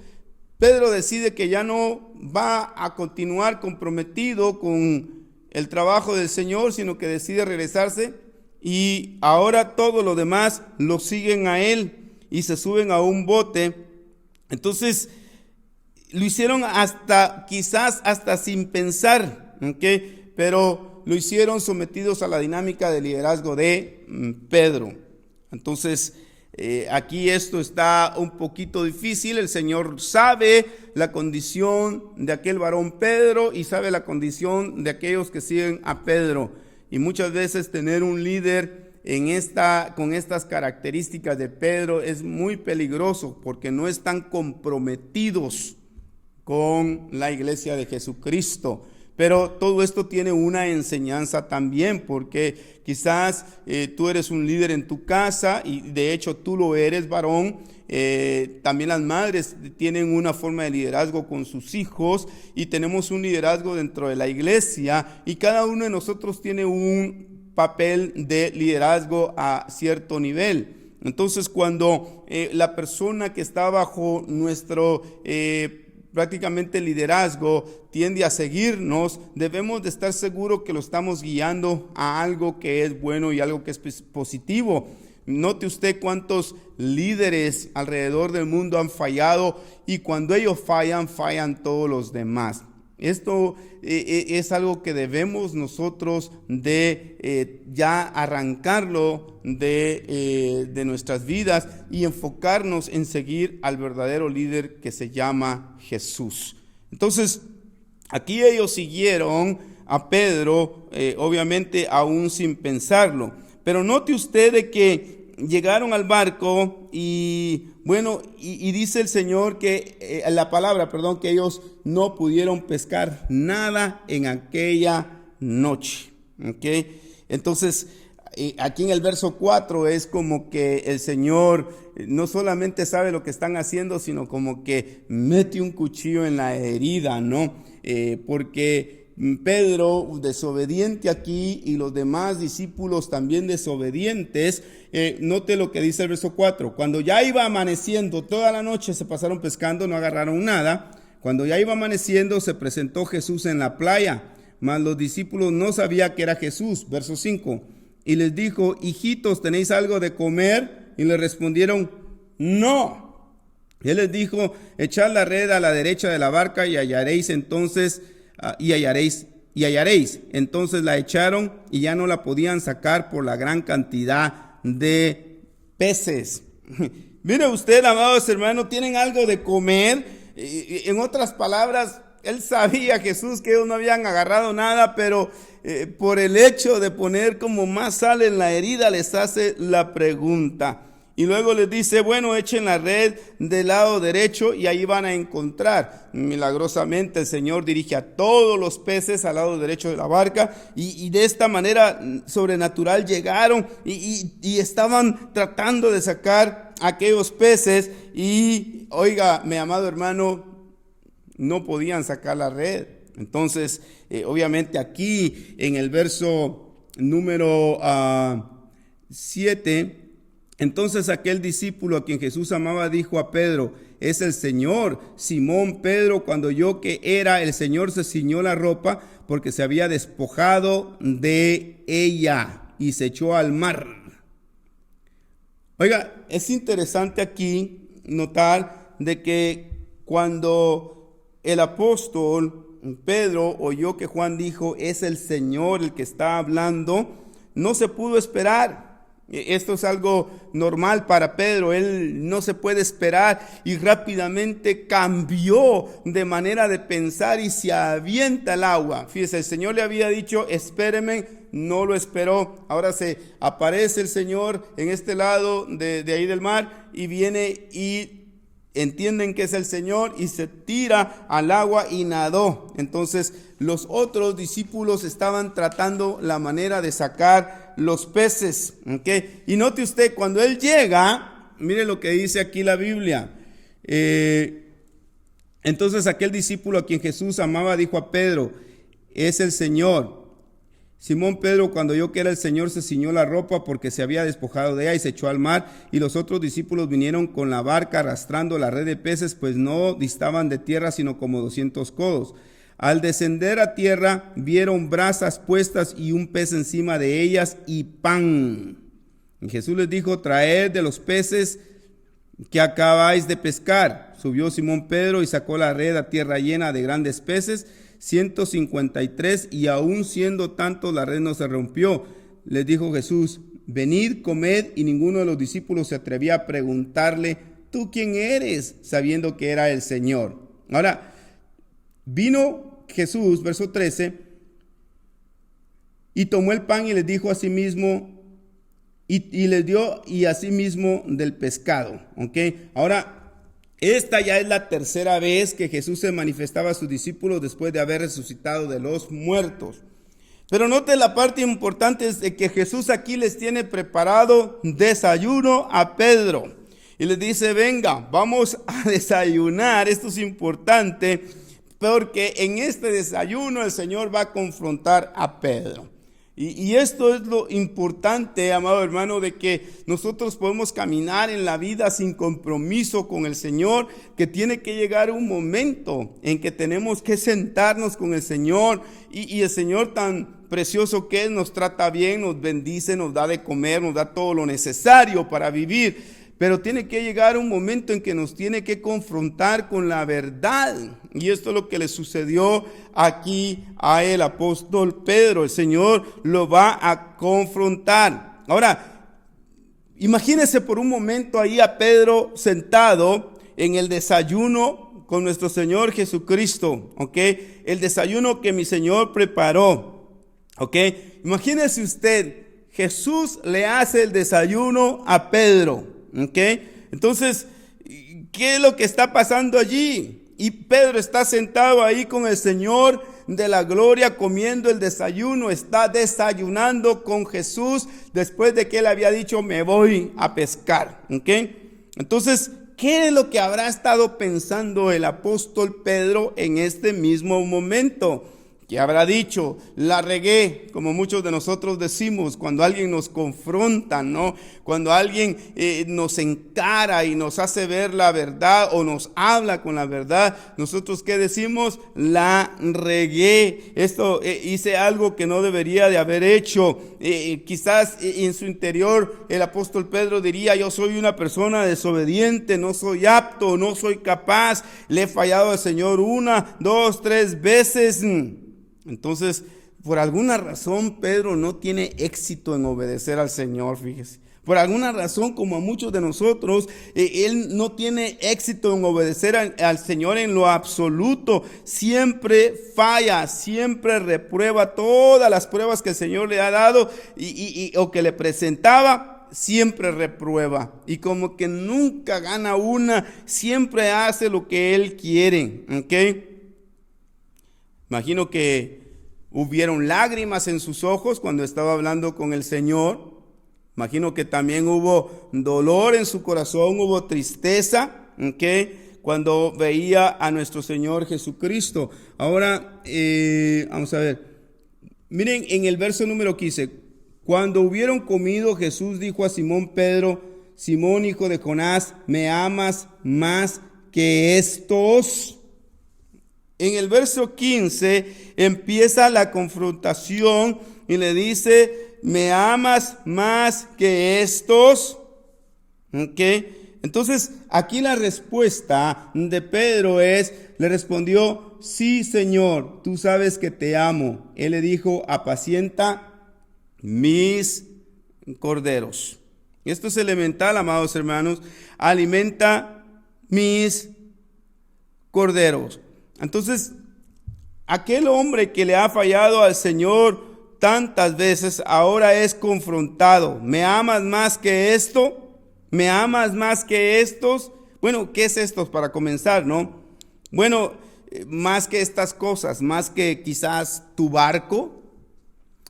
A: Pedro decide que ya no va a continuar comprometido con el trabajo del Señor, sino que decide regresarse, y ahora todos los demás lo siguen a él y se suben a un bote. Entonces lo hicieron quizás hasta sin pensar, pero lo hicieron sometidos a la dinámica de liderazgo de Pedro. Entonces, aquí esto está un poquito difícil. El Señor sabe la condición de aquel varón Pedro y sabe la condición de aquellos que siguen a Pedro. Y muchas veces tener un líder con estas características de Pedro es muy peligroso, porque no están comprometidos con la iglesia de Jesucristo. Pero todo esto tiene una enseñanza también, porque quizás tú eres un líder en tu casa, y de hecho tú lo eres, varón. También las madres tienen una forma de liderazgo con sus hijos, y tenemos un liderazgo dentro de la iglesia, y cada uno de nosotros tiene un papel de liderazgo a cierto nivel. Entonces, cuando la persona que está bajo nuestro prácticamente liderazgo tiende a seguirnos, debemos de estar seguros que lo estamos guiando a algo que es bueno y algo que es positivo. Note usted cuántos líderes alrededor del mundo han fallado, y cuando ellos fallan todos los demás. Esto es algo que debemos nosotros de ya arrancarlo de nuestras vidas y enfocarnos en seguir al verdadero líder que se llama Jesús. Entonces, aquí ellos siguieron a Pedro, obviamente aún sin pensarlo. Pero note usted de que llegaron al barco y dice el Señor que que ellos no pudieron pescar nada en aquella noche. Entonces, Aquí en el verso 4 es como que el Señor no solamente sabe lo que están haciendo, sino como que mete un cuchillo en la herida, ¿no? Porque Pedro, desobediente aquí, y los demás discípulos también desobedientes. Note lo que dice el verso 4. Cuando ya iba amaneciendo, toda la noche se pasaron pescando, no agarraron nada. Cuando ya iba amaneciendo, se presentó Jesús en la playa, mas los discípulos no sabían que era Jesús. Verso 5. Y les dijo: hijitos, ¿tenéis algo de comer? Y le respondieron: no. Y él les dijo: echad la red a la derecha de la barca y hallaréis. Entonces hallaréis. Entonces la echaron y ya no la podían sacar por la gran cantidad de peces. Mire usted, amados hermanos, ¿tienen algo de comer? En otras palabras, él sabía, Jesús, que ellos no habían agarrado nada, pero por el hecho de poner como más sal en la herida, les hace la pregunta. Y luego les dice: bueno, echen la red del lado derecho y ahí van a encontrar. Milagrosamente el Señor dirige a todos los peces al lado derecho de la barca, y de esta manera sobrenatural llegaron y estaban tratando de sacar aquellos peces. Y oiga, mi amado hermano, no podían sacar la red. Entonces, obviamente aquí en el verso número 7, entonces aquel discípulo a quien Jesús amaba dijo a Pedro: es el Señor. Simón Pedro, cuando oyó que era el Señor, se ciñó la ropa porque se había despojado de ella y se echó al mar. Oiga, es interesante aquí notar de que cuando el apóstol Pedro oyó que Juan dijo: es el Señor el que está hablando, no se pudo esperar. Esto es algo normal para Pedro, él no se puede esperar, y rápidamente cambió de manera de pensar y se avienta al agua. Fíjese, el Señor le había dicho: espéreme, no lo esperó. Ahora se aparece el Señor en este lado de ahí del mar, y viene y entienden que es el Señor y se tira al agua y nadó. Entonces los otros discípulos estaban tratando la manera de sacar los peces, ¿okay? Y note usted, cuando él llega, mire lo que dice aquí la Biblia. Entonces aquel discípulo a quien Jesús amaba dijo a Pedro: es el Señor. Simón Pedro, cuando oyó que era el Señor, se ciñó la ropa porque se había despojado de ella y se echó al mar. Y los otros discípulos vinieron con la barca arrastrando la red de peces, pues no distaban de tierra sino como 200 codos. Al descender a tierra, vieron brasas puestas y un pez encima de ellas y pan. Y Jesús les dijo: traed de los peces que acabáis de pescar. Subió Simón Pedro y sacó la red a tierra llena de grandes peces, 153, y aún siendo tanto la red no se rompió. Les dijo Jesús: venid, comed. Y ninguno de los discípulos se atrevía a preguntarle: ¿tú quién eres?, sabiendo que era el Señor. Ahora, vino Jesús, verso 13, y tomó el pan y les dijo a sí mismo, y les dio y a sí mismo del pescado. ¿Ok? Ahora, esta ya es la tercera vez que Jesús se manifestaba a sus discípulos después de haber resucitado de los muertos. Pero note la parte importante, es de que Jesús aquí les tiene preparado desayuno a Pedro. Y les dice: venga, vamos a desayunar. Esto es importante porque en este desayuno el Señor va a confrontar a Pedro. Y esto es lo importante, amado hermano, de que nosotros podemos caminar en la vida sin compromiso con el Señor, que tiene que llegar un momento en que tenemos que sentarnos con el Señor, y el Señor, tan precioso que es, nos trata bien, nos bendice, nos da de comer, nos da todo lo necesario para vivir. Pero tiene que llegar un momento en que nos tiene que confrontar con la verdad. Y esto es lo que le sucedió aquí a el apóstol Pedro. El Señor lo va a confrontar. Ahora, imagínese por un momento ahí a Pedro sentado en el desayuno con nuestro Señor Jesucristo. ¿Ok? El desayuno que mi Señor preparó. ¿Ok? Imagínese usted, Jesús le hace el desayuno a Pedro. ¿Okay? Entonces, ¿qué es lo que está pasando allí? Y Pedro está sentado ahí con el Señor de la gloria comiendo el desayuno, está desayunando con Jesús después de que él había dicho, me voy a pescar. ¿Ok? Entonces, ¿qué es lo que habrá estado pensando el apóstol Pedro en este mismo momento? Que habrá dicho, la regué, como muchos de nosotros decimos cuando alguien nos confronta, ¿no? Cuando alguien nos encara y nos hace ver la verdad o nos habla con la verdad, nosotros ¿qué decimos? La regué. Esto hice algo que no debería de haber hecho. Quizás en su interior el apóstol Pedro diría, yo soy una persona desobediente, no soy apto, no soy capaz, le he fallado al Señor 1, 2, 3 veces. Entonces, por alguna razón, Pedro no tiene éxito en obedecer al Señor, fíjese. Por alguna razón, como a muchos de nosotros, él no tiene éxito en obedecer al Señor en lo absoluto. Siempre falla, siempre reprueba todas las pruebas que el Señor le ha dado o que le presentaba. Siempre reprueba y como que nunca gana una, siempre hace lo que él quiere. ¿Ok? Imagino que hubieron lágrimas en sus ojos cuando estaba hablando con el Señor. Imagino que también hubo dolor en su corazón, hubo tristeza, ¿okay? Cuando veía a nuestro Señor Jesucristo. Ahora, vamos a ver. Miren en el verso número 15. Cuando hubieron comido, Jesús dijo a Simón Pedro, Simón hijo de Jonás, ¿me amas más que estos? En el verso 15 empieza la confrontación y le dice, ¿me amas más que estos? ¿Ok? Entonces, aquí la respuesta de Pedro le respondió, sí, Señor, tú sabes que te amo. Él le dijo, apacienta mis corderos. Esto es elemental, amados hermanos, alimenta mis corderos. Entonces, aquel hombre que le ha fallado al Señor tantas veces, ahora es confrontado. ¿Me amas más que esto? ¿Me amas más que estos? Bueno, ¿qué es esto para comenzar, no? Bueno, más que estas cosas, más que quizás tu barco.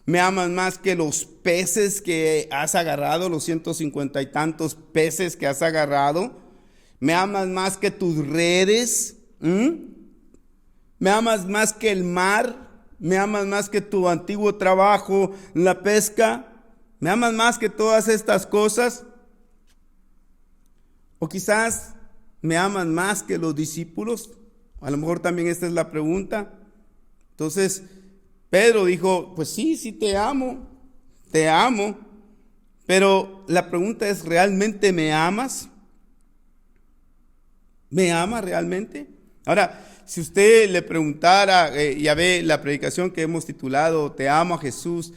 A: ¿Me amas más que los peces que has agarrado, los 150 y tantos peces que has agarrado? ¿Me amas más que tus redes? ¿Me amas más que el mar? ¿Me amas más que tu antiguo trabajo, la pesca? ¿Me amas más que todas estas cosas? O quizás me amas más que los discípulos. A lo mejor también esta es la pregunta. Entonces Pedro dijo, pues sí te amo. Pero la pregunta es, ¿realmente me amas? ¿Me amas realmente? Ahora, si usted le preguntara, ya ve la predicación que hemos titulado, Te amo a Jesús.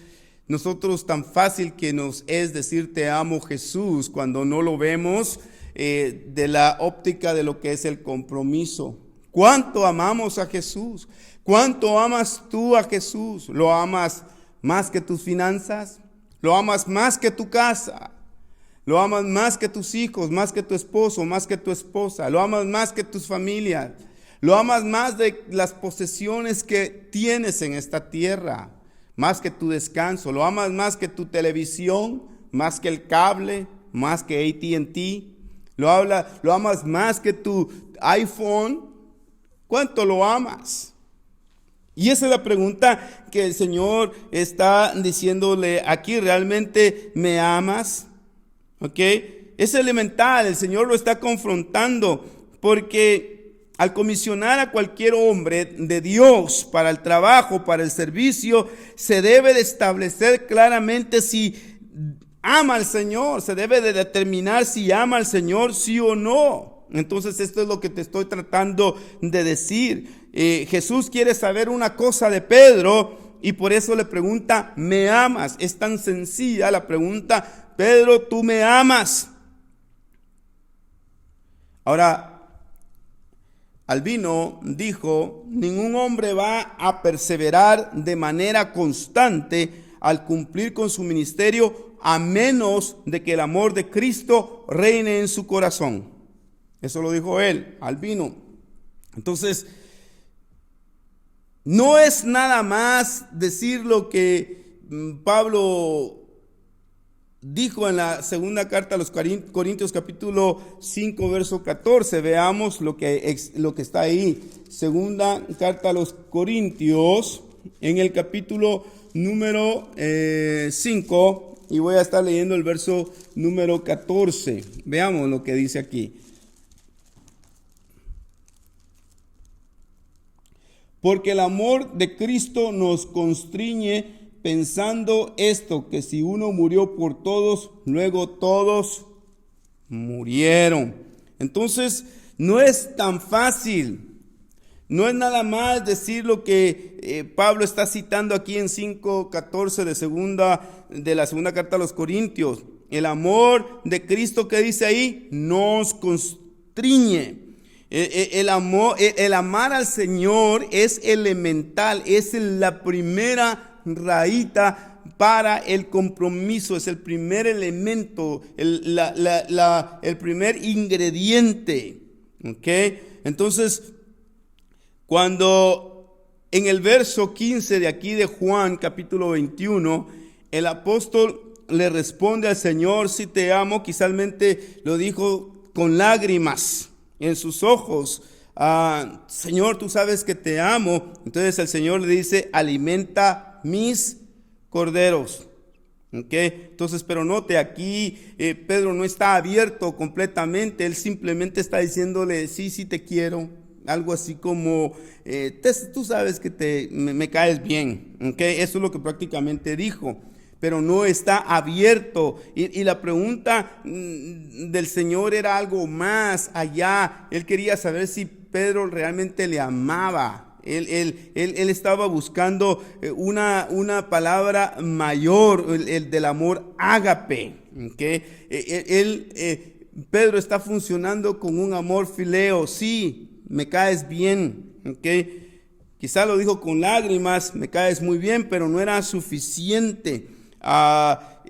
A: Nosotros tan fácil que nos es decir te amo Jesús cuando no lo vemos de la óptica de lo que es el compromiso. ¿Cuánto amamos a Jesús? ¿Cuánto amas tú a Jesús? ¿Lo amas más que tus finanzas? ¿Lo amas más que tu casa? ¿Lo amas más que tus hijos, más que tu esposo, más que tu esposa? ¿Lo amas más que tus familias? ¿Lo amas más de las posesiones que tienes en esta tierra? Más que tu descanso. ¿Lo amas más que tu televisión? ¿Más que el cable? ¿Más que AT&T? ¿Lo amas más que tu iPhone? ¿Cuánto lo amas? Y esa es la pregunta que el Señor está diciéndole aquí. ¿Realmente me amas? ¿Ok? Es elemental. El Señor lo está confrontando porque al comisionar a cualquier hombre de Dios para el trabajo, para el servicio, se debe de establecer claramente si ama al Señor. Se debe de determinar si ama al Señor, sí o no. Entonces esto es lo que te estoy tratando de decir. Jesús quiere saber una cosa de Pedro y por eso le pregunta, ¿me amas? Es tan sencilla la pregunta, Pedro, ¿tú me amas? Ahora, Albino dijo, ningún hombre va a perseverar de manera constante al cumplir con su ministerio a menos de que el amor de Cristo reine en su corazón. Eso lo dijo él, Albino. Entonces, no es nada más decir lo que Pablo dijo en la segunda carta a los Corintios capítulo 5 verso 14. Veamos lo que está ahí. Segunda carta a los Corintios en el capítulo número 5, y voy a estar leyendo el verso número 14. Veamos lo que dice aquí. Porque el amor de Cristo nos constriñe, pensando esto, que si uno murió por todos, luego todos murieron. Entonces, no es tan fácil. No es nada más decir lo que Pablo está citando aquí en 5:14 de la segunda carta a los Corintios. El amor de Cristo que dice ahí nos constriñe. El amar al Señor es elemental, es la primera rayita para el compromiso, es el primer elemento, el primer ingrediente. ¿Ok? Entonces, cuando en el verso 15 de aquí de Juan capítulo 21, el apóstol le responde al Señor: si te amo, quizás lo dijo con lágrimas en sus ojos. Señor, tú sabes que te amo. Entonces el Señor le dice: alimenta mis corderos. ¿Okay? Entonces, pero note aquí, Pedro no está abierto completamente. Él simplemente está diciéndole: sí te quiero. Algo así como, tú sabes que me caes bien. ¿Okay? Eso es lo que prácticamente dijo. Pero no está abierto. Y la pregunta del Señor era algo más allá. Él quería saber si Pedro realmente le amaba. Él estaba buscando una palabra mayor, el del amor ágape. ¿Okay? Pedro está funcionando con un amor fileo. Sí, me caes bien. ¿Okay? Quizá lo dijo con lágrimas: me caes muy bien, pero no era suficiente.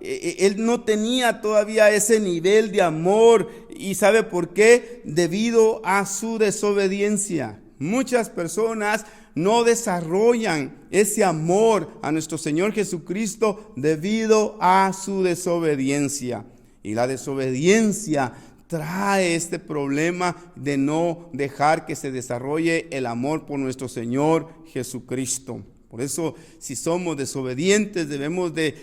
A: Él no tenía todavía ese nivel de amor. ¿Y sabe por qué? Debido a su desobediencia. Muchas personas no desarrollan ese amor a nuestro Señor Jesucristo debido a su desobediencia. Y la desobediencia trae este problema de no dejar que se desarrolle el amor por nuestro Señor Jesucristo. Por eso, si somos desobedientes, debemos de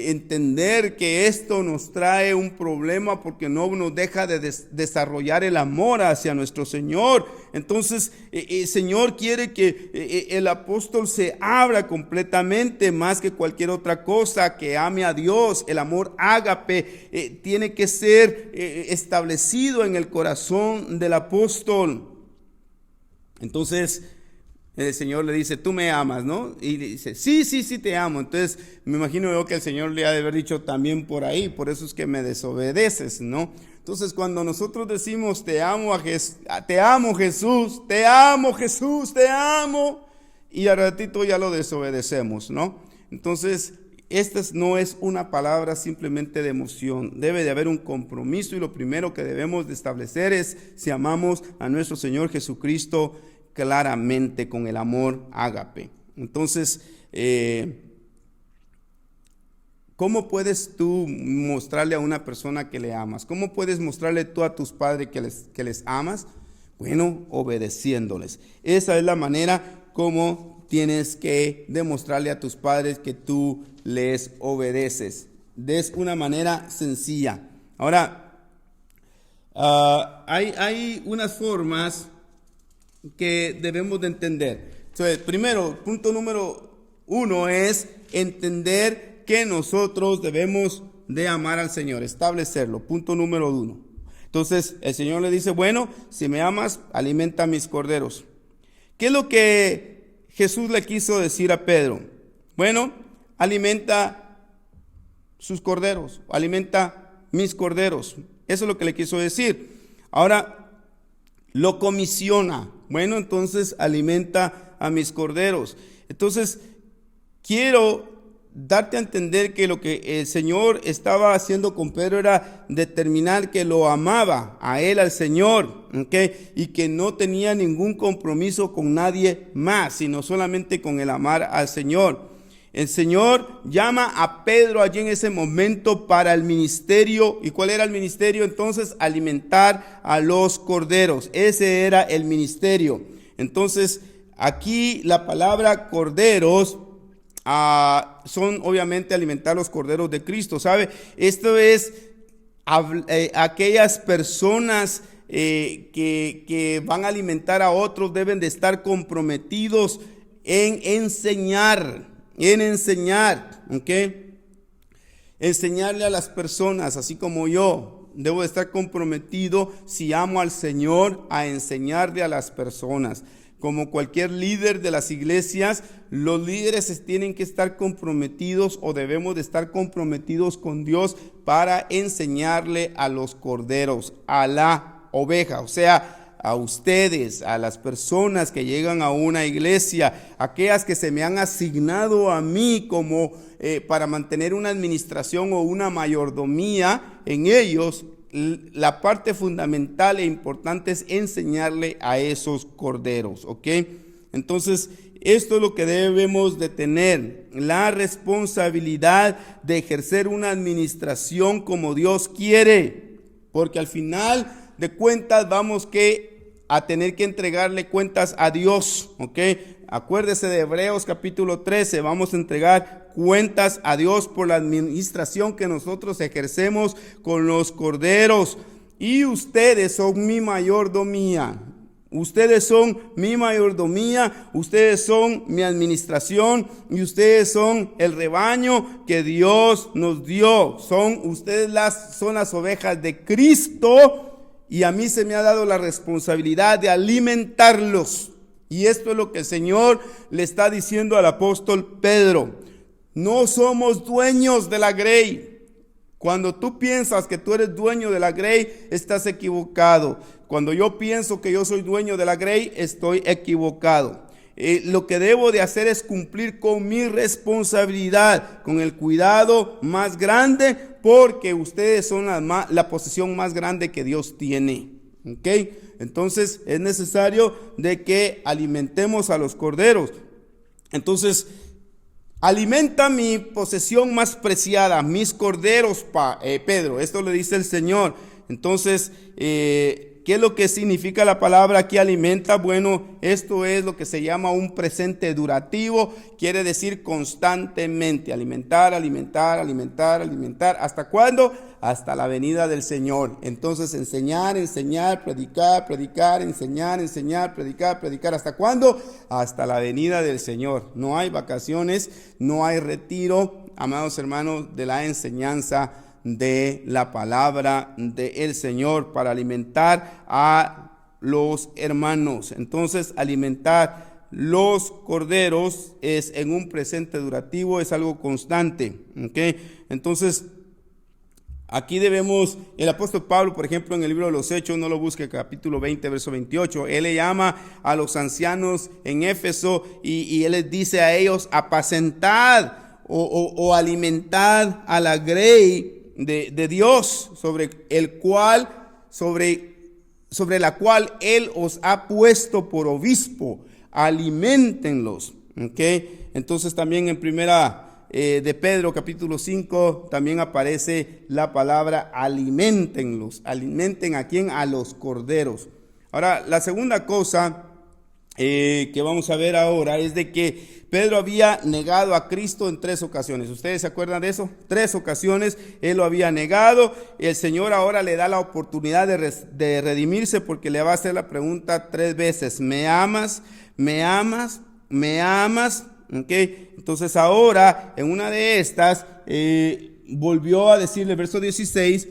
A: entender que esto nos trae un problema, porque no nos deja de desarrollar el amor hacia nuestro Señor. Entonces, el Señor quiere que el apóstol se abra completamente, más que cualquier otra cosa, que ame a Dios. El amor ágape tiene que ser establecido en el corazón del apóstol. Entonces, el Señor le dice: tú me amas, ¿no? Y dice: sí te amo. Entonces me imagino yo que el Señor le ha de haber dicho también por ahí: por eso es que me desobedeces, ¿no? Entonces, cuando nosotros decimos te amo Jesús, te amo, y al ratito ya lo desobedecemos, ¿no? Entonces, esta no es una palabra simplemente de emoción. Debe de haber un compromiso, y lo primero que debemos de establecer es si amamos a nuestro Señor Jesucristo claramente, con el amor ágape. Entonces, ¿cómo puedes tú mostrarle a una persona que le amas? ¿Cómo puedes mostrarle tú a tus padres que les amas? Bueno, obedeciéndoles. Esa es la manera como tienes que demostrarle a tus padres que tú les obedeces. Es una manera sencilla. Ahora, hay unas formas que debemos de entender. Entonces, primero, punto número 1 es entender que nosotros debemos de amar al Señor, establecerlo. Punto número 1. Entonces, el Señor le dice: bueno, si me amas, alimenta mis corderos. ¿Qué es lo que Jesús le quiso decir a Pedro? Bueno, alimenta sus corderos, alimenta mis corderos. Eso es lo que le quiso decir. Ahora, lo comisiona. Bueno, entonces alimenta a mis corderos. Entonces, quiero darte a entender que lo que el Señor estaba haciendo con Pedro era determinar que lo amaba a él, al Señor, ¿okay? Y que no tenía ningún compromiso con nadie más, sino solamente con el amar al Señor. El Señor llama a Pedro allí en ese momento para el ministerio. ¿Y cuál era el ministerio? Entonces, alimentar a los corderos. Ese era el ministerio. Entonces, aquí la palabra corderos son obviamente alimentar los corderos de Cristo, ¿sabe? Esto es aquellas personas que van a alimentar a otros deben de estar comprometidos en enseñar, ¿ok? Enseñarle a las personas, así como yo, debo de estar comprometido, si amo al Señor, a enseñarle a las personas. Como cualquier líder de las iglesias, los líderes tienen que estar comprometidos o debemos de estar comprometidos con Dios para enseñarle a los corderos, a la oveja, o sea, a ustedes, a las personas que llegan a una iglesia, aquellas que se me han asignado a mí como para mantener una administración o una mayordomía en ellos. La parte fundamental e importante es enseñarle a esos corderos, ¿ok? Entonces, esto es lo que debemos de tener, la responsabilidad de ejercer una administración como Dios quiere, porque al final de cuentas vamos a tener que entregarle cuentas a Dios, ¿ok? Acuérdese de Hebreos capítulo 13, vamos a entregar cuentas a Dios por la administración que nosotros ejercemos con los corderos. Y ustedes son mi mayordomía. Ustedes son mi mayordomía, ustedes son mi administración y ustedes son el rebaño que Dios nos dio. Ustedes son las ovejas de Cristo y a mí se me ha dado la responsabilidad de alimentarlos. Y esto es lo que el Señor le está diciendo al apóstol Pedro. No somos dueños de la grey. Cuando tú piensas que tú eres dueño de la grey, estás equivocado. Cuando yo pienso que yo soy dueño de la grey, estoy equivocado. Lo que debo de hacer es cumplir con mi responsabilidad, con el cuidado más grande, porque ustedes son la posesión más grande que Dios tiene. ¿Ok? Entonces es necesario de que alimentemos a los corderos. Entonces, alimenta mi posesión más preciada, mis corderos, Pedro. Esto le dice el Señor. Entonces, ¿qué es lo que significa la palabra aquí alimenta? Bueno, esto es lo que se llama un presente durativo. Quiere decir constantemente. Alimentar, alimentar, alimentar, alimentar. ¿Hasta cuándo? Hasta la venida del Señor. Entonces, enseñar, enseñar, predicar, predicar, enseñar, enseñar, predicar, predicar. ¿Hasta cuándo? Hasta la venida del Señor. No hay vacaciones, no hay retiro, amados hermanos, de la enseñanza de la palabra del Señor para alimentar a los hermanos. Entonces, alimentar los corderos es en un presente durativo, es algo constante. ¿Okay? Entonces, aquí debemos, el apóstol Pablo, por ejemplo, en el libro de los Hechos, no lo busque, capítulo 20, verso 28, él le llama a los ancianos en Éfeso y él les dice a ellos, apacentad o alimentad a la grey de Dios, sobre la cual él os ha puesto por obispo. Aliméntenlos. ¿Okay? Entonces también en primera de Pedro capítulo 5 también aparece la palabra aliméntenlos. ¿Alimenten a quién? A los corderos. Ahora, la segunda cosa que vamos a ver ahora es de que Pedro había negado a Cristo en 3 ocasiones. ¿Ustedes se acuerdan de eso? 3 ocasiones él lo había negado. El Señor ahora le da la oportunidad de redimirse, porque le va a hacer la pregunta 3 veces. ¿Me amas? ¿Me amas? ¿Me amas? ¿Okay? Entonces ahora en una de estas volvió a decirle, verso 16,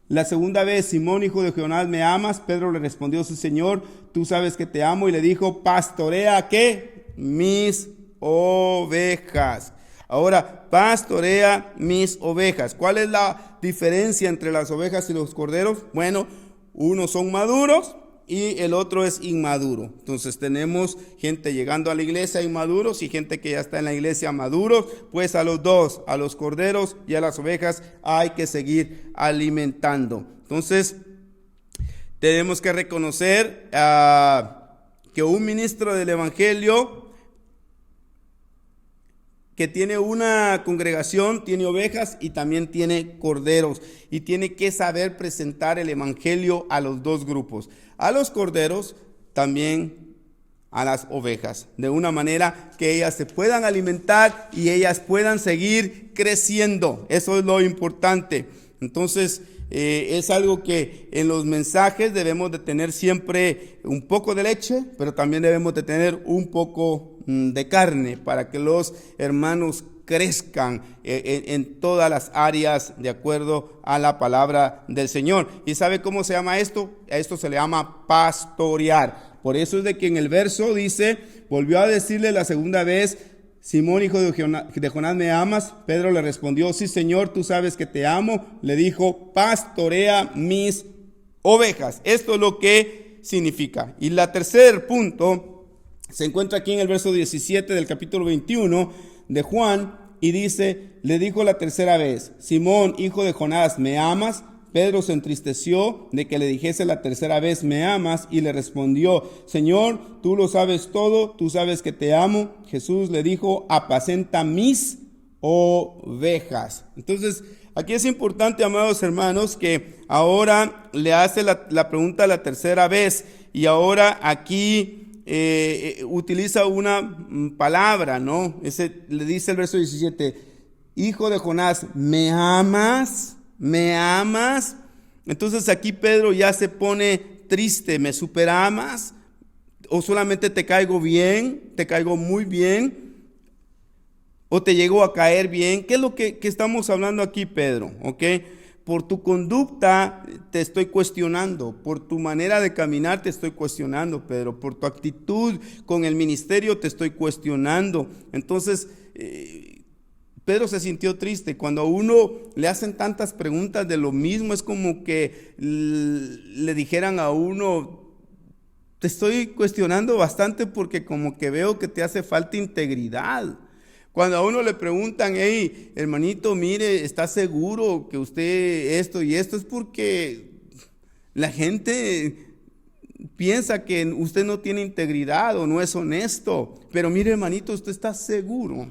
A: la segunda vez: Simón, hijo de Jonás, ¿me amas? Pedro le respondió: sí, Señor, tú sabes que te amo. Y le dijo: pastorea, ¿qué? Mis ovejas. Ahora, pastorea mis ovejas. ¿Cuál es la diferencia entre las ovejas y los corderos? Bueno, unos son maduros y el otro es inmaduro. Entonces tenemos gente llegando a la iglesia inmaduros y gente que ya está en la iglesia maduros. Pues a los dos, a los corderos y a las ovejas, hay que seguir alimentando. Entonces tenemos que reconocer que un ministro del evangelio que tiene una congregación, tiene ovejas y también tiene corderos, y tiene que saber presentar el evangelio a los dos grupos, a los corderos, también a las ovejas, de una manera que ellas se puedan alimentar y ellas puedan seguir creciendo. Eso es lo importante. Entonces es algo que en los mensajes debemos de tener siempre un poco de leche, pero también debemos de tener un poco de carne, para que los hermanos crezcan en todas las áreas de acuerdo a la palabra del Señor. ¿Y sabe cómo se llama esto? A esto se le llama pastorear. Por eso es de que en el verso dice, volvió a decirle la segunda vez: Simón, hijo de Jonás, ¿me amas? Pedro le respondió: sí, Señor, tú sabes que te amo. Le dijo: pastorea mis ovejas. Esto es lo que significa. Y la tercer punto se encuentra aquí en el verso 17 del capítulo 21 de Juan, y dice: le dijo la tercera vez: Simón, hijo de Jonás, ¿me amas? Pedro se entristeció de que le dijese la tercera vez: ¿me amas? Y le respondió: Señor, tú lo sabes todo, tú sabes que te amo. Jesús le dijo: apacenta mis ovejas. Entonces, aquí es importante, amados hermanos, que ahora le hace la pregunta la tercera vez, y ahora aquí utiliza una palabra, ¿no? Le dice el verso 17: hijo de Jonás, ¿me amas? ¿Me amas? Entonces aquí Pedro ya se pone triste. ¿Me superamas? ¿O solamente te caigo bien? ¿Te caigo muy bien? ¿O te llego a caer bien? ¿Qué es lo que estamos hablando aquí, Pedro? ¿Ok? Por tu conducta te estoy cuestionando, por tu manera de caminar te estoy cuestionando, Pedro, por tu actitud con el ministerio te estoy cuestionando. Entonces, Pedro se sintió triste. Cuando a uno le hacen tantas preguntas de lo mismo, es como que le dijeran a uno: te estoy cuestionando bastante porque como que veo que te hace falta integridad. Cuando a uno le preguntan: hey, hermanito, mire, ¿está seguro que usted esto y esto? Es porque la gente piensa que usted no tiene integridad o no es honesto. Pero mire, hermanito, ¿usted está seguro?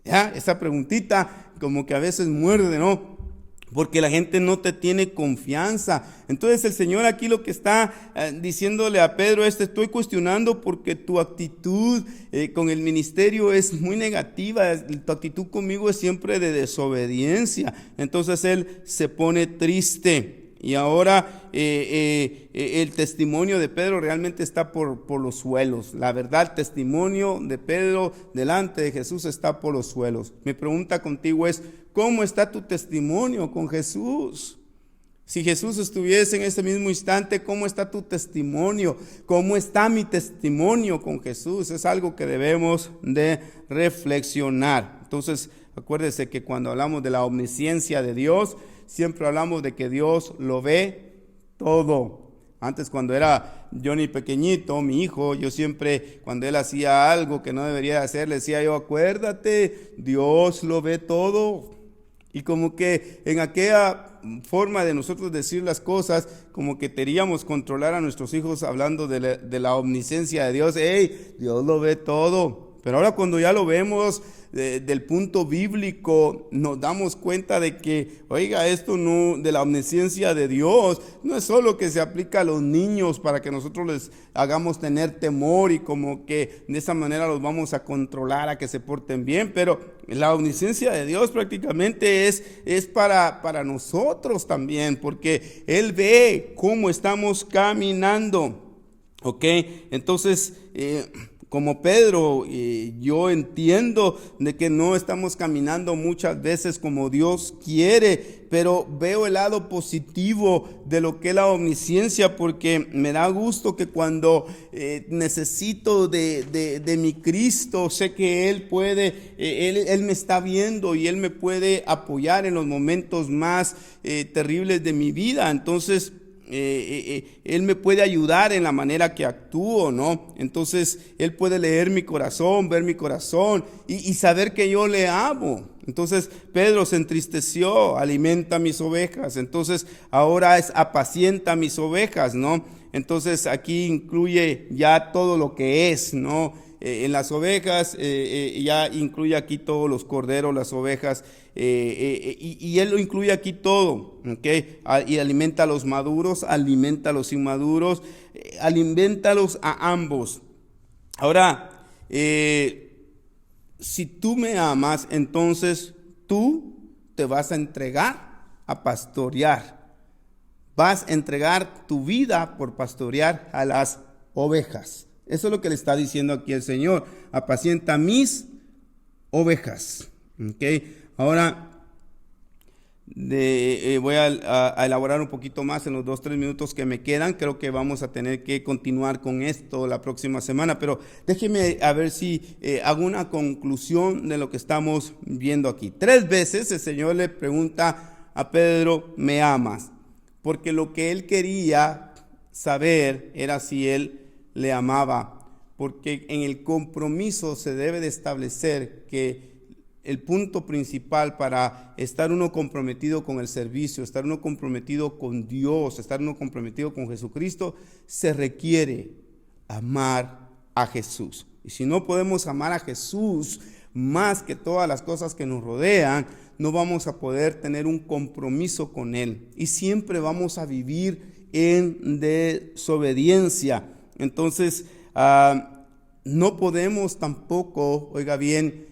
A: Ya, esa preguntita como que a veces muerde, ¿no? Porque la gente no te tiene confianza. Entonces el Señor aquí lo que está diciéndole a Pedro es: te estoy cuestionando porque tu actitud con el ministerio es muy negativa. Tu actitud conmigo es siempre de desobediencia. Entonces él se pone triste. Y ahora el testimonio de Pedro realmente está por los suelos. La verdad, el testimonio de Pedro delante de Jesús está por los suelos. Mi pregunta contigo es: ¿cómo está tu testimonio con Jesús? Si Jesús estuviese en ese mismo instante, ¿cómo está tu testimonio? ¿Cómo está mi testimonio con Jesús? Es algo que debemos de reflexionar. Entonces, acuérdese que cuando hablamos de la omnisciencia de Dios, siempre hablamos de que Dios lo ve todo. Antes, cuando era Johnny pequeñito, mi hijo, yo siempre, cuando él hacía algo que no debería hacer, le decía yo: acuérdate, Dios lo ve todo. Y como que en aquella forma de nosotros decir las cosas, como que queríamos controlar a nuestros hijos hablando de la omnisciencia de Dios. Hey, Dios lo ve todo. Pero ahora cuando ya lo vemos del punto bíblico, nos damos cuenta de que, oiga, esto no, de la omnisciencia de Dios, no es solo que se aplica a los niños para que nosotros les hagamos tener temor y como que de esa manera los vamos a controlar a que se porten bien, pero la omnisciencia de Dios prácticamente es para nosotros también, porque Él ve cómo estamos caminando. Ok, entonces como Pedro, yo entiendo de que no estamos caminando muchas veces como Dios quiere, pero veo el lado positivo de lo que es la omnisciencia, porque me da gusto que cuando necesito de mi Cristo, sé que Él puede, Él me está viendo y Él me puede apoyar en los momentos más terribles de mi vida. Entonces, Él me puede ayudar en la manera que actúo, ¿no? Entonces, Él puede leer mi corazón, ver mi corazón y saber que yo le amo. Entonces, Pedro se entristeció, alimenta mis ovejas. Entonces, ahora es apacienta mis ovejas, ¿no? Entonces, aquí incluye ya todo lo que es, ¿no? En las ovejas, ya incluye aquí todos los corderos, las ovejas, y Él lo incluye aquí todo, ¿okay? Y alimenta a los maduros, alimenta a los inmaduros, alimentalos a ambos. Ahora, si tú me amas, entonces tú te vas a entregar a pastorear. Vas a entregar tu vida por pastorear a las ovejas. Eso es lo que le está diciendo aquí el Señor. Apacienta mis ovejas. ¿Okay? Ahora voy a elaborar un poquito más en los 2-3 minutos que me quedan. Creo que vamos a tener que continuar con esto la próxima semana. Pero déjeme a ver si hago una conclusión de lo que estamos viendo aquí. 3 veces el Señor le pregunta a Pedro, ¿me amas? Porque lo que él quería saber era si él le amaba, porque en el compromiso se debe de establecer que el punto principal para estar uno comprometido con el servicio, estar uno comprometido con Dios, estar uno comprometido con Jesucristo, se requiere amar a Jesús. Y si no podemos amar a Jesús más que todas las cosas que nos rodean, no vamos a poder tener un compromiso con Él y siempre vamos a vivir en desobediencia. Entonces, no podemos tampoco, oiga bien,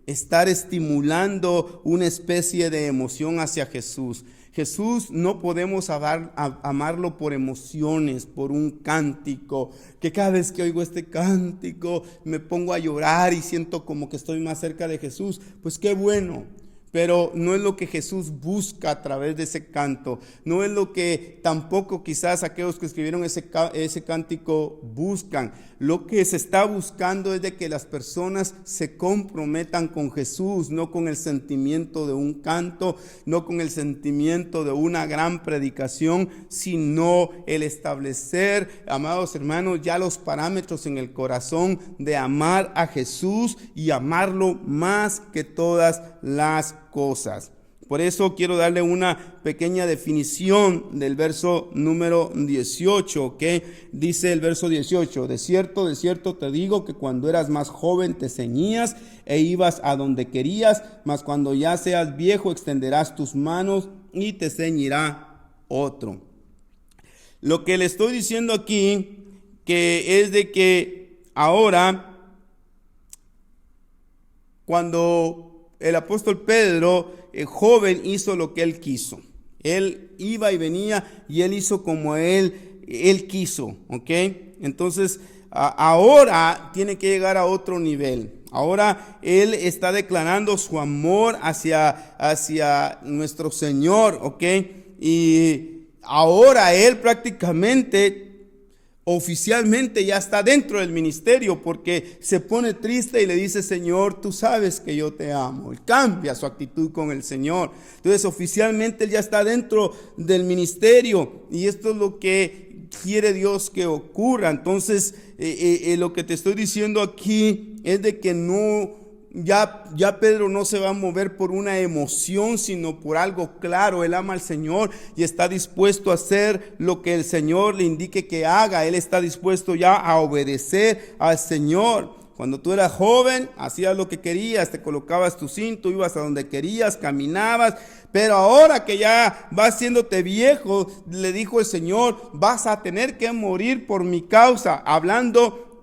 A: estar estimulando una especie de emoción hacia Jesús. Jesús no podemos amarlo por emociones, por un cántico, que cada vez que oigo este cántico me pongo a llorar y siento como que estoy más cerca de Jesús. Pues qué bueno. Pero no es lo que Jesús busca a través de ese canto. No es lo que tampoco quizás aquellos que escribieron ese cántico buscan. Lo que se está buscando es de que las personas se comprometan con Jesús, no con el sentimiento de un canto, no con el sentimiento de una gran predicación, sino el establecer, amados hermanos, ya los parámetros en el corazón de amar a Jesús y amarlo más que todas las cosas. Por eso quiero darle una pequeña definición del verso número 18, que dice el verso 18: de cierto te digo que cuando eras más joven te ceñías e ibas a donde querías, mas cuando ya seas viejo extenderás tus manos y te ceñirá otro. Lo que le estoy diciendo aquí que es de que ahora, cuando el apóstol Pedro, joven, hizo lo que él quiso. Él iba y venía y él hizo como él quiso, ¿ok? Entonces, ahora tiene que llegar a otro nivel. Ahora él está declarando su amor hacia nuestro Señor, ¿ok? Y ahora él prácticamente, oficialmente ya está dentro del ministerio, porque se pone triste y le dice: Señor, tú sabes que yo te amo. Y cambia su actitud con el Señor. Entonces oficialmente él ya está dentro del ministerio, y esto es lo que quiere Dios que ocurra. Entonces lo que te estoy diciendo aquí es de que ya Pedro no se va a mover por una emoción, sino por algo claro. Él ama al Señor y está dispuesto a hacer lo que el Señor le indique que haga. Él está dispuesto ya a obedecer al Señor. Cuando tú eras joven, hacías lo que querías, te colocabas tu cinto, ibas a donde querías, caminabas. Pero ahora que ya vas haciéndote viejo, le dijo el Señor: vas a tener que morir por mi causa.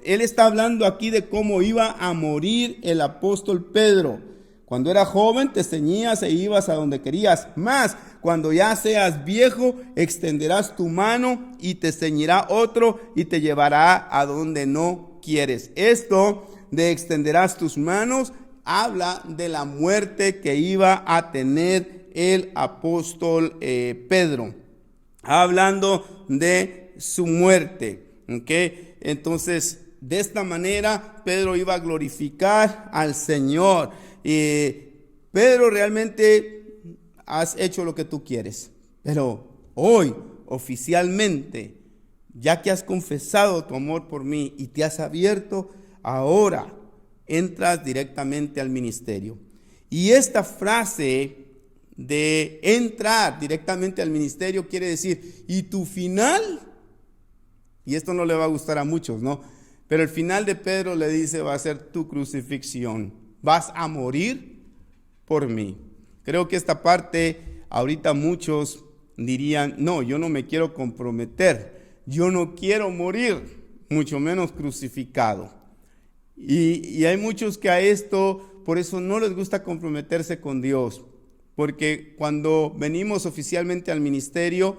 A: Él está hablando aquí de cómo iba a morir el apóstol Pedro. Cuando era joven te ceñías e ibas a donde querías. Más, cuando ya seas viejo, extenderás tu mano y te ceñirá otro y te llevará a donde no quieres. Esto de extenderás tus manos habla de la muerte que iba a tener el apóstol Pedro. Hablando de su muerte. ¿Okay? Entonces, de esta manera Pedro iba a glorificar al Señor. Pedro, realmente has hecho lo que tú quieres, pero hoy oficialmente, ya que has confesado tu amor por mí y te has abierto, ahora entras directamente al ministerio. Y esta frase de entrar directamente al ministerio quiere decir, ¿y tu final? Y esto no le va a gustar a muchos, ¿no? Pero el final de Pedro le dice, va a ser tu crucifixión. Vas a morir por mí. Creo que esta parte, ahorita muchos dirían, no, yo no me quiero comprometer. Yo no quiero morir, mucho menos crucificado. Y hay muchos que a esto, por eso no les gusta comprometerse con Dios. Porque cuando venimos oficialmente al ministerio,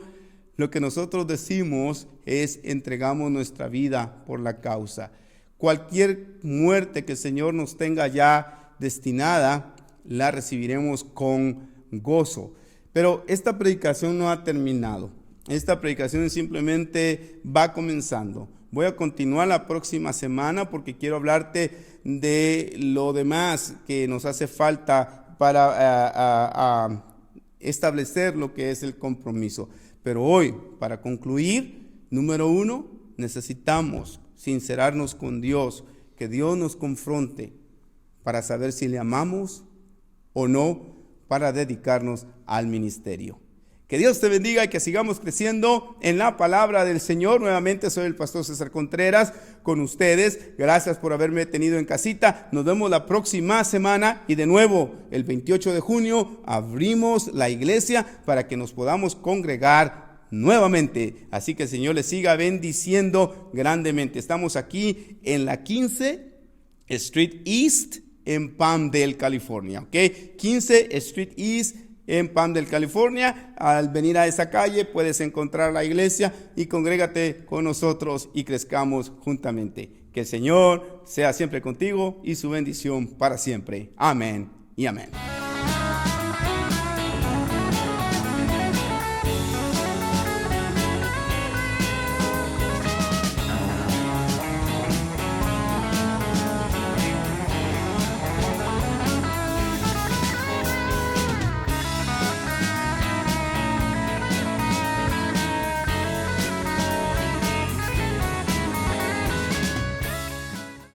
A: lo que nosotros decimos es entregamos nuestra vida por la causa. Cualquier muerte que el Señor nos tenga ya destinada, la recibiremos con gozo. Pero esta predicación no ha terminado. Esta predicación simplemente va comenzando. Voy a continuar la próxima semana porque quiero hablarte de lo demás que nos hace falta para establecer lo que es el compromiso. Pero hoy, para concluir, número 1, necesitamos sincerarnos con Dios, que Dios nos confronte para saber si le amamos o no, para dedicarnos al ministerio. Que Dios te bendiga y que sigamos creciendo en la palabra del Señor. Nuevamente soy el pastor César Contreras con ustedes. Gracias por haberme tenido en casita. Nos vemos la próxima semana y de nuevo el 28 de junio abrimos la iglesia para que nos podamos congregar nuevamente. Así que el Señor les siga bendiciendo grandemente. Estamos aquí en la 15 Street East en Palmdale, California. ¿Ok? 15 Street East en Palmdale, California. Al venir a esa calle puedes encontrar la iglesia y congrégate con nosotros y crezcamos juntamente. Que el Señor sea siempre contigo y su bendición para siempre. Amén y amén.